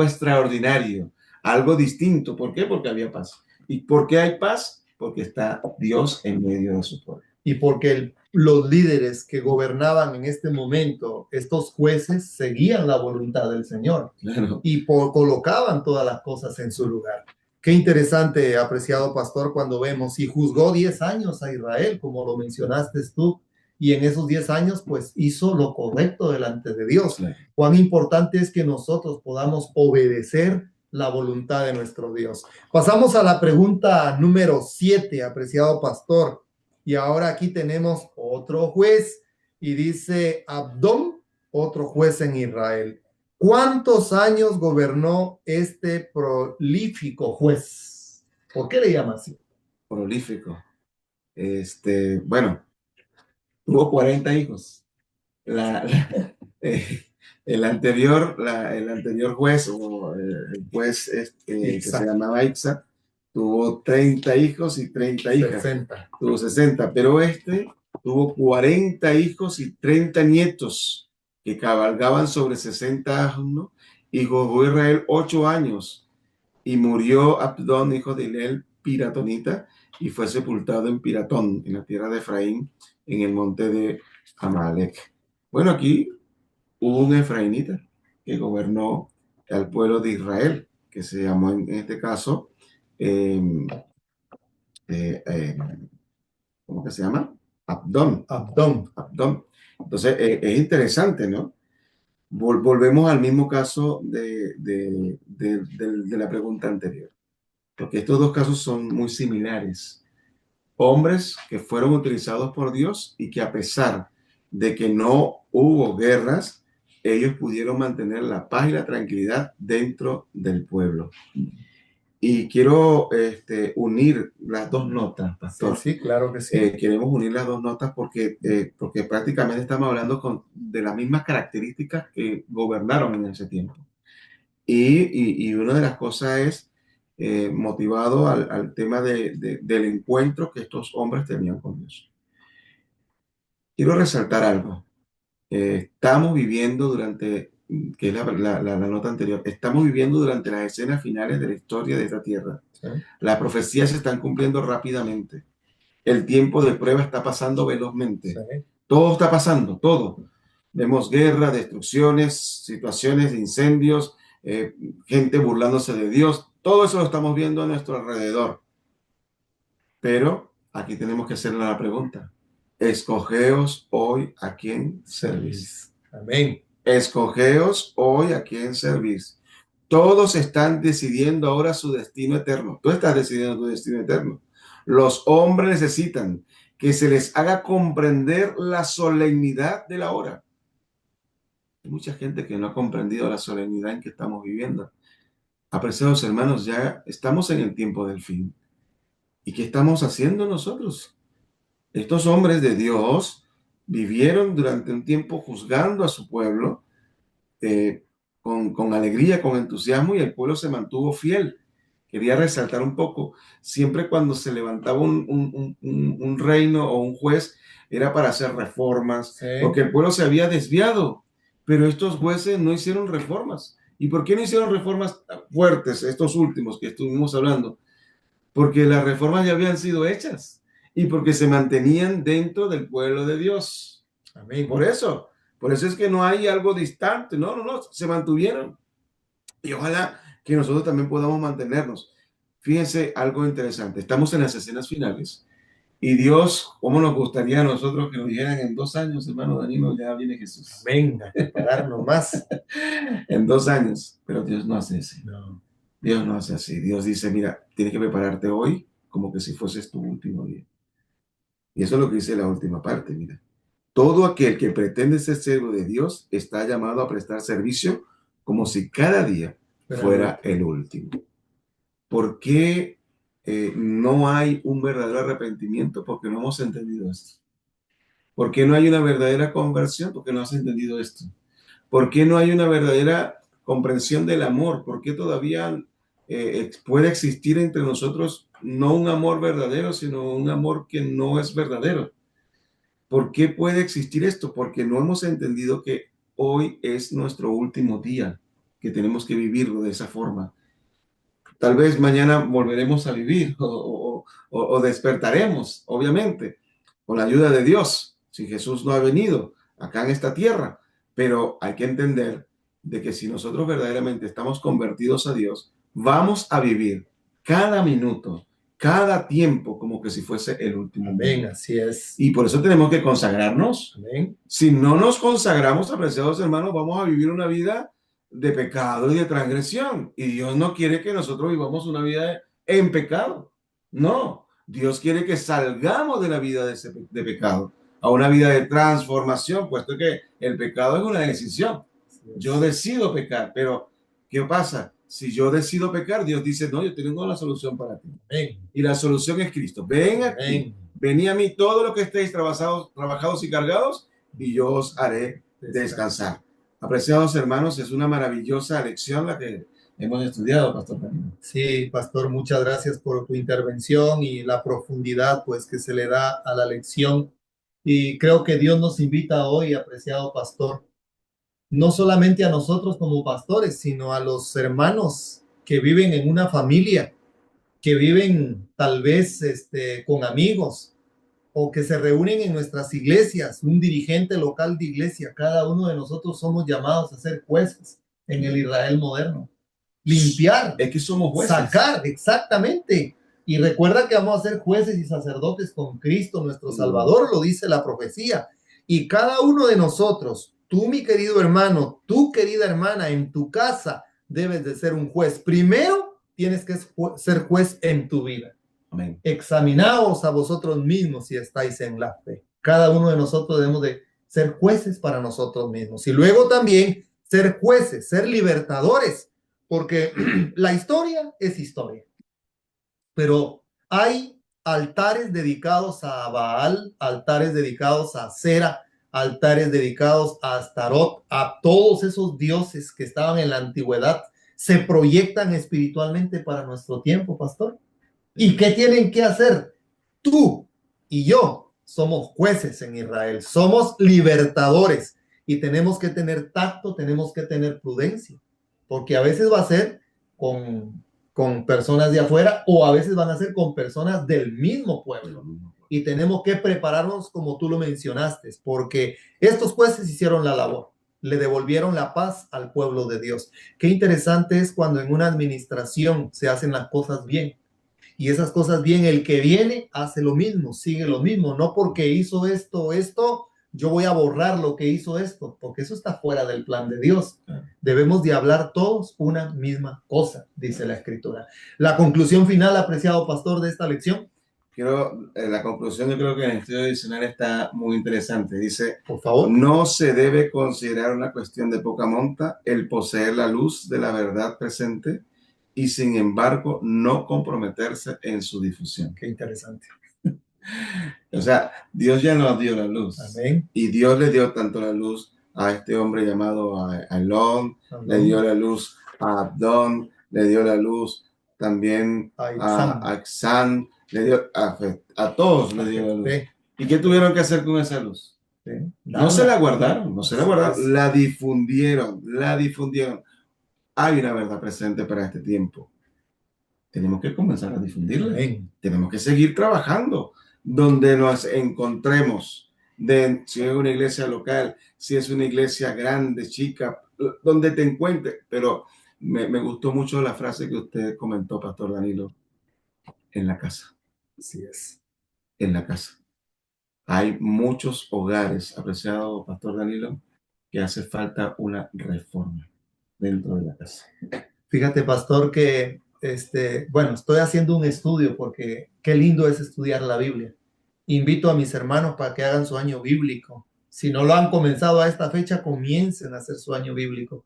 extraordinario, algo distinto. ¿Por qué? Porque había paz. ¿Y por qué hay paz? Porque está Dios en medio de su pueblo. Y porque los líderes que gobernaban en este momento, estos jueces, seguían la voluntad del Señor. Claro. Y colocaban todas las cosas en su lugar. Qué interesante, apreciado pastor, cuando vemos, y juzgó 10 años a Israel, como lo mencionaste tú, y en esos 10 años, pues hizo lo correcto delante de Dios. Claro. Cuán importante es que nosotros podamos obedecer la voluntad de nuestro Dios. Pasamos a la pregunta número 7, apreciado pastor. Y ahora aquí tenemos otro juez, y dice Abdón, otro juez en Israel. ¿Cuántos años gobernó este prolífico juez? ¿Por qué le llama así? Prolífico. Bueno, tuvo 40 hijos. Eh, el anterior juez, o el juez que se llamaba Ixa, tuvo 30 hijos y 30 hijas. 60. Tuvo 60, pero tuvo 40 hijos y 30 nietos que cabalgaban sobre 60 asnos, y juzgó Israel 8 años. Y murió Abdón, hijo de Hilel, piratonita, y fue sepultado en Piratón, en la tierra de Efraín, en el monte de Amalek. Bueno, aquí hubo un efraínita que gobernó al pueblo de Israel, que se llamó en este caso, ¿cómo que se llama? Abdón. Abdón. Abdón. Entonces, es interesante, ¿no? Volvemos al mismo caso de la pregunta anterior, porque estos 2 casos son muy similares. Hombres que fueron utilizados por Dios y que, a pesar de que no hubo guerras, ellos pudieron mantener la paz y la tranquilidad dentro del pueblo. Y quiero unir las 2 notas, pastor. Sí, claro que sí. Queremos unir las 2 notas porque prácticamente estamos hablando de las mismas características que gobernaron en ese tiempo. Y una de las cosas es motivado al tema del encuentro que estos hombres tenían con Dios. Quiero resaltar algo. Estamos viviendo que es la nota anterior, estamos viviendo durante las escenas finales de la historia de esta tierra. Sí. Las profecías se están cumpliendo rápidamente. El tiempo de prueba está pasando velozmente. Sí. Todo está pasando, todo. Vemos guerra, destrucciones, situaciones de incendios, gente burlándose de Dios. Todo eso lo estamos viendo a nuestro alrededor. Pero aquí tenemos que hacerle la pregunta. Escogeos hoy a quién servís. Amén. Escogeos hoy a quién servís. Todos están decidiendo ahora su destino eterno. Tú estás decidiendo tu destino eterno. Los hombres necesitan que se les haga comprender la solemnidad de la hora. Hay mucha gente que no ha comprendido la solemnidad en que estamos viviendo. Apreciados hermanos, ya estamos en el tiempo del fin. ¿Y qué estamos haciendo nosotros? Estos hombres de Dios vivieron durante un tiempo juzgando a su pueblo eh, con alegría, con entusiasmo, y el pueblo se mantuvo fiel. Quería resaltar un poco, siempre cuando se levantaba un reino o un juez, era para hacer reformas, Sí. porque el pueblo se había desviado, pero estos jueces no hicieron reformas. ¿Y por qué no hicieron reformas fuertes, estos últimos que estuvimos hablando? Porque las reformas ya habían sido hechas y porque se mantenían dentro del pueblo de Dios. Amén. Por eso es que no hay algo distante, no, se mantuvieron. Y ojalá que nosotros también podamos mantenernos. Fíjense algo interesante, estamos en las escenas finales y Dios, ¿cómo nos gustaría a nosotros que nos dijeran en 2 años, hermano Danilo, ya viene Jesús? Venga, prepararnos más. En 2 años, pero Dios no hace así. No. Dios no hace así. Dios dice, mira, tienes que prepararte hoy como que si fueses tu último día. Y eso es lo que dice la última parte, mira. Todo aquel que pretende ser siervo de Dios está llamado a prestar servicio como si cada día fuera el último. ¿Por qué no hay un verdadero arrepentimiento? Porque no hemos entendido esto. ¿Por qué no hay una verdadera conversión? Porque no has entendido esto. ¿Por qué no hay una verdadera comprensión del amor? ¿Por qué todavía puede existir entre nosotros no un amor verdadero, sino un amor que no es verdadero? ¿Por qué puede existir esto? Porque no hemos entendido que hoy es nuestro último día, que tenemos que vivirlo de esa forma. Tal vez mañana volveremos a vivir o despertaremos, obviamente, con la ayuda de Dios, si Jesús no ha venido acá en esta tierra. Pero hay que entender de que si nosotros verdaderamente estamos convertidos a Dios, vamos a vivir cada minuto, cada tiempo, como que si fuese el último. Amén, así es. Y por eso tenemos que consagrarnos. Amén. Si no nos consagramos, apreciados hermanos, vamos a vivir una vida de pecado y de transgresión. Y Dios no quiere que nosotros vivamos una vida en pecado. No, Dios quiere que salgamos de la vida de pecado a una vida de transformación, puesto que el pecado es una decisión. Yo decido pecar, pero ¿qué pasa? Si yo decido pecar, Dios dice, no, yo tengo la solución para ti. Amén. Y la solución es Cristo. Ven aquí, Amén. venid a mí todos los que estéis trabajados y cargados, y yo os haré descansar. Apreciados hermanos, es una maravillosa lección la que hemos estudiado, Pastor Danilo. Sí, Pastor, muchas gracias por tu intervención y la profundidad pues que se le da a la lección. Y creo que Dios nos invita hoy, apreciado Pastor, no solamente a nosotros como pastores, sino a los hermanos que viven en una familia, que viven tal vez con amigos o que se reúnen en nuestras iglesias, un dirigente local de iglesia. Cada uno de nosotros somos llamados a ser jueces en el Israel moderno. Limpiar, es que somos jueces. Sacar, exactamente. Y recuerda que vamos a ser jueces y sacerdotes con Cristo, nuestro Salvador, lo dice la profecía. Y cada uno de nosotros, tú, mi querido hermano, tú, querida hermana, en tu casa debes de ser un juez. Primero, tienes que ser juez en tu vida. Amén. Examinaos a vosotros mismos si estáis en la fe. Cada uno de nosotros debemos de ser jueces para nosotros mismos. Y luego también ser jueces, ser libertadores, porque la historia es historia. Pero hay altares dedicados a Baal, altares dedicados a Sera, altares dedicados a Astarot, a todos esos dioses que estaban en la antigüedad, se proyectan espiritualmente para nuestro tiempo, pastor. ¿Y qué tienen que hacer? Tú y yo somos jueces en Israel, somos libertadores y tenemos que tener tacto, tenemos que tener prudencia, porque a veces va a ser con personas de afuera o a veces van a ser con personas del mismo pueblo. Y tenemos que prepararnos como tú lo mencionaste, porque estos jueces hicieron la labor, le devolvieron la paz al pueblo de Dios. Qué interesante es cuando en una administración se hacen las cosas bien. Y esas cosas bien, el que viene hace lo mismo, sigue lo mismo. No porque hizo esto, yo voy a borrar lo que hizo esto, porque eso está fuera del plan de Dios. Debemos de hablar todos una misma cosa, dice la Escritura. La conclusión final, apreciado pastor, de esta lección. La conclusión, yo creo que en el estudio adicional está muy interesante. Dice, por favor, no se debe considerar una cuestión de poca monta el poseer la luz de la verdad presente y sin embargo no comprometerse en su difusión. Qué interesante. O sea, Dios ya nos dio la luz. Amén. Y Dios le dio tanto la luz a este hombre llamado Elón, le dio la luz a Abdón, le dio la luz también a Axán, le dio a todos le dio la luz. ¿Y qué tuvieron que hacer con esa luz? No se la guardaron, no se la guardaron, la difundieron, la difundieron. Hay una verdad presente para este tiempo. Tenemos que comenzar a difundirla. Amén. Tenemos que seguir trabajando donde nos encontremos, si es una iglesia local, si es una iglesia grande, chica, donde te encuentres. Pero me gustó mucho la frase que usted comentó, Pastor Danilo, en la casa. Así es. En la casa. Hay muchos hogares, apreciado Pastor Danilo, que hace falta una reforma dentro de la casa. Fíjate, pastor, que bueno, estoy haciendo un estudio porque qué lindo es estudiar la Biblia. Invito a mis hermanos para que hagan su año bíblico. Si no lo han comenzado a esta fecha, comiencen a hacer su año bíblico.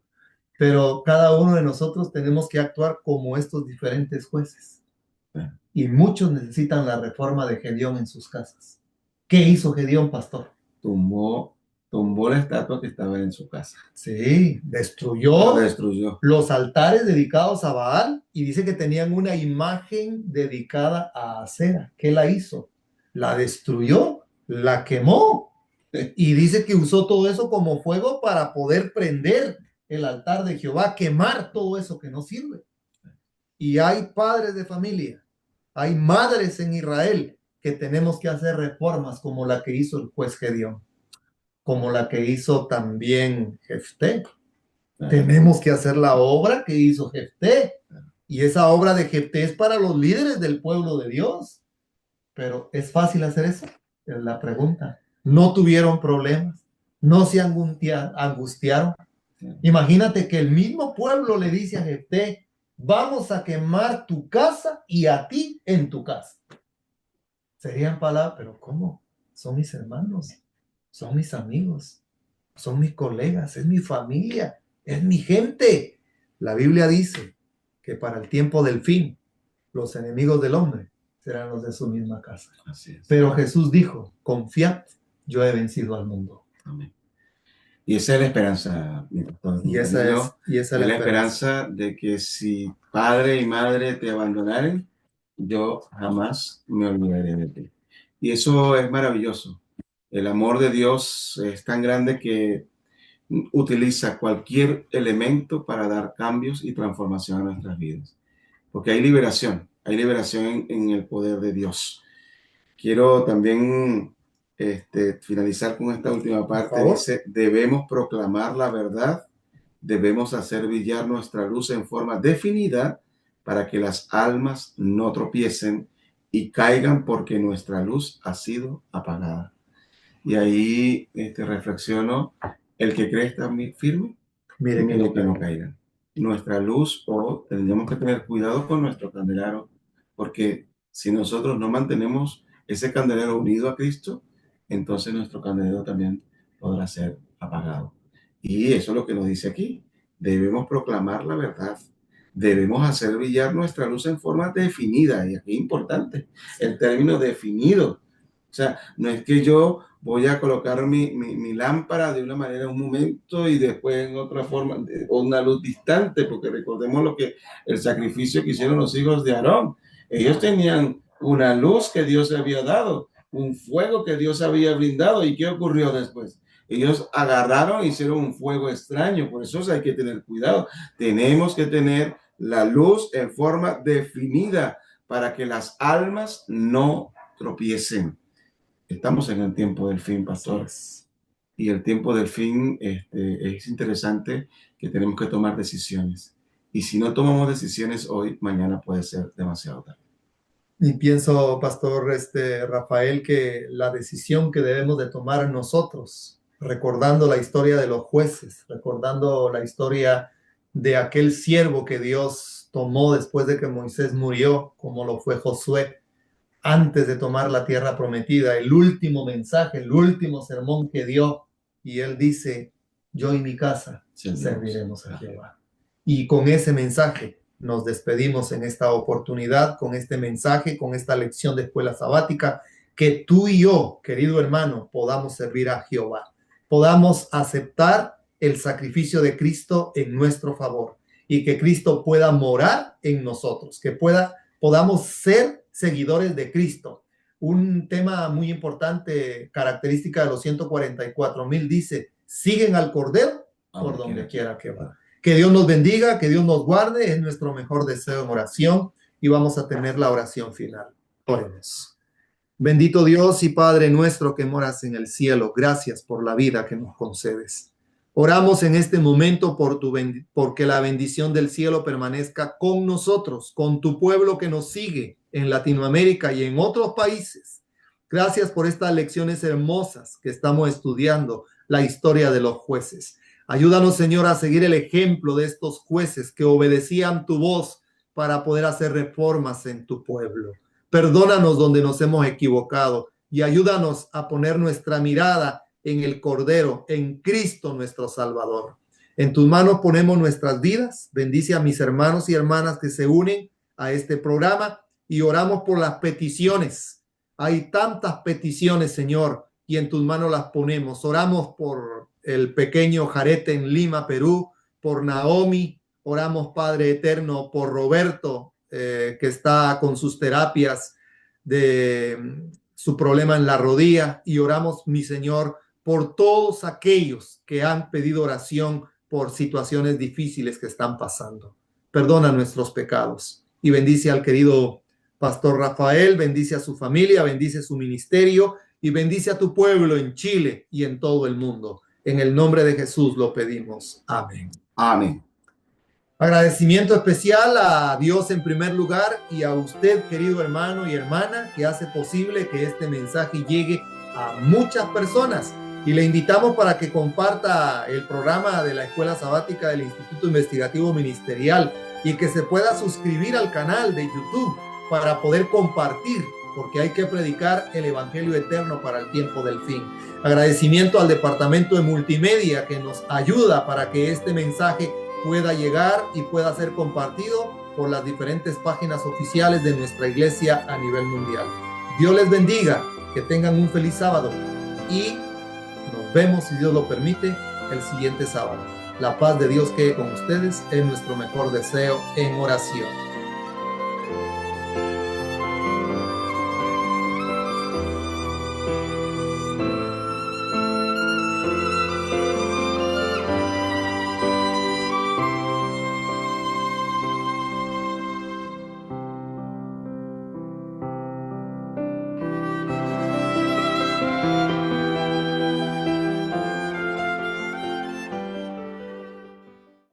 Pero cada uno de nosotros tenemos que actuar como estos diferentes jueces. Y muchos necesitan la reforma de Gedeón en sus casas. ¿Qué hizo Gedeón, pastor? Tumbó la estatua que estaba en su casa. Sí, destruyó los altares dedicados a Baal y dice que tenían una imagen dedicada a Acera. ¿Qué la hizo? La destruyó, la quemó y dice que usó todo eso como fuego para poder prender el altar de Jehová, quemar todo eso que no sirve. Y hay padres de familia, hay madres en Israel que tenemos que hacer reformas como la que hizo el juez Gedeón, como la que hizo también Jefté. Tenemos que hacer la obra que hizo Jefté. Y esa obra de Jefté es para los líderes del pueblo de Dios. Pero ¿es fácil hacer eso? Es la pregunta. No tuvieron problemas. No se angustiaron. Imagínate que el mismo pueblo le dice a Jefté, vamos a quemar tu casa y a ti en tu casa. Serían palabras, pero ¿cómo? Son mis hermanos, son mis amigos, son mis colegas, es mi familia, es mi gente. La Biblia dice que para el tiempo del fin, los enemigos del hombre serán los de su misma casa. Así es. Pero Jesús dijo, confiad, yo he vencido al mundo. Amén. Y esa es la esperanza, mi pastor. Y esa es la esperanza de que si padre y madre te abandonaren, yo jamás me olvidaré de ti. Y eso es maravilloso. El amor de Dios es tan grande que utiliza cualquier elemento para dar cambios y transformación a nuestras vidas. Porque hay liberación en el poder de Dios. Quiero también finalizar con esta última parte. Dice, debemos proclamar la verdad, debemos hacer brillar nuestra luz en forma definida para que las almas no tropiecen y caigan porque nuestra luz ha sido apagada. Y ahí reflexiono, el que cree está firme, mire que no caiga. Nuestra luz, o tendríamos que tener cuidado con nuestro candelero, porque si nosotros no mantenemos ese candelero unido a Cristo, entonces nuestro candelero también podrá ser apagado. Y eso es lo que nos dice aquí. Debemos proclamar la verdad. Debemos hacer brillar nuestra luz en forma definida. Y aquí es importante el término definido. O sea, no es que yo voy a colocar mi lámpara de una manera en un momento y después en otra forma, o una luz distante, porque recordemos lo que el sacrificio que hicieron los hijos de Aarón. Ellos tenían una luz que Dios había dado, un fuego que Dios había brindado. ¿Y qué ocurrió después? Ellos agarraron e hicieron un fuego extraño. Por eso hay que tener cuidado. Tenemos que tener la luz en forma definida para que las almas no tropiecen. Estamos en el tiempo del fin, pastor. Y el tiempo del fin es interesante que tenemos que tomar decisiones. Y si no tomamos decisiones hoy, mañana puede ser demasiado tarde. Y pienso, Pastor Rafael, que la decisión que debemos de tomar nosotros, recordando la historia de los jueces, recordando la historia de aquel siervo que Dios tomó después de que Moisés murió, como lo fue Josué, antes de tomar la tierra prometida, el último mensaje, el último sermón que dio, y él dice, yo y mi casa serviremos a Jehová. Y con ese mensaje nos despedimos en esta oportunidad, con este mensaje, con esta lección de escuela sabática, que tú y yo, querido hermano, podamos servir a Jehová, podamos aceptar el sacrificio de Cristo en nuestro favor y que Cristo pueda morar en nosotros, que podamos ser seguidores de Cristo. Un tema muy importante, característica de los 144,000, dice, siguen al Cordero por donde quiera que va. Que Dios nos bendiga, que Dios nos guarde, es nuestro mejor deseo en oración y vamos a tener la oración final. Oremos. Bendito Dios y Padre nuestro que moras en el cielo, gracias por la vida que nos concedes. Oramos en este momento porque la bendición del cielo permanezca con nosotros, con tu pueblo que nos sigue en Latinoamérica y en otros países. Gracias por estas lecciones hermosas que estamos estudiando, la historia de los jueces. Ayúdanos, Señor, a seguir el ejemplo de estos jueces que obedecían tu voz para poder hacer reformas en tu pueblo. Perdónanos donde nos hemos equivocado y ayúdanos a poner nuestra mirada en el Cordero, en Cristo nuestro Salvador. En tus manos ponemos nuestras vidas. Bendice a mis hermanos y hermanas que se unen a este programa y oramos por las peticiones. Hay tantas peticiones, Señor, y en tus manos las ponemos. Oramos por el pequeño Jarete en Lima, Perú, por Naomi. Oramos, Padre eterno, por Roberto, que está con sus terapias de su problema en la rodilla. Y oramos, mi Señor, por todos aquellos que han pedido oración por situaciones difíciles que están pasando. Perdona nuestros pecados y bendice al querido Pastor Rafael, bendice a su familia, bendice su ministerio y bendice a tu pueblo en Chile y en todo el mundo. En el nombre de Jesús lo pedimos. Amén. Amén. Agradecimiento especial a Dios en primer lugar y a usted, querido hermano y hermana, que hace posible que este mensaje llegue a muchas personas. Y le invitamos para que comparta el programa de la Escuela Sabática del Instituto Investigativo Ministerial y que se pueda suscribir al canal de YouTube para poder compartir, porque hay que predicar el Evangelio eterno para el tiempo del fin. Agradecimiento al Departamento de Multimedia que nos ayuda para que este mensaje pueda llegar y pueda ser compartido por las diferentes páginas oficiales de nuestra iglesia a nivel mundial. Dios les bendiga, que tengan un feliz sábado y nos vemos, si Dios lo permite, el siguiente sábado. La paz de Dios quede con ustedes, es nuestro mejor deseo en oración.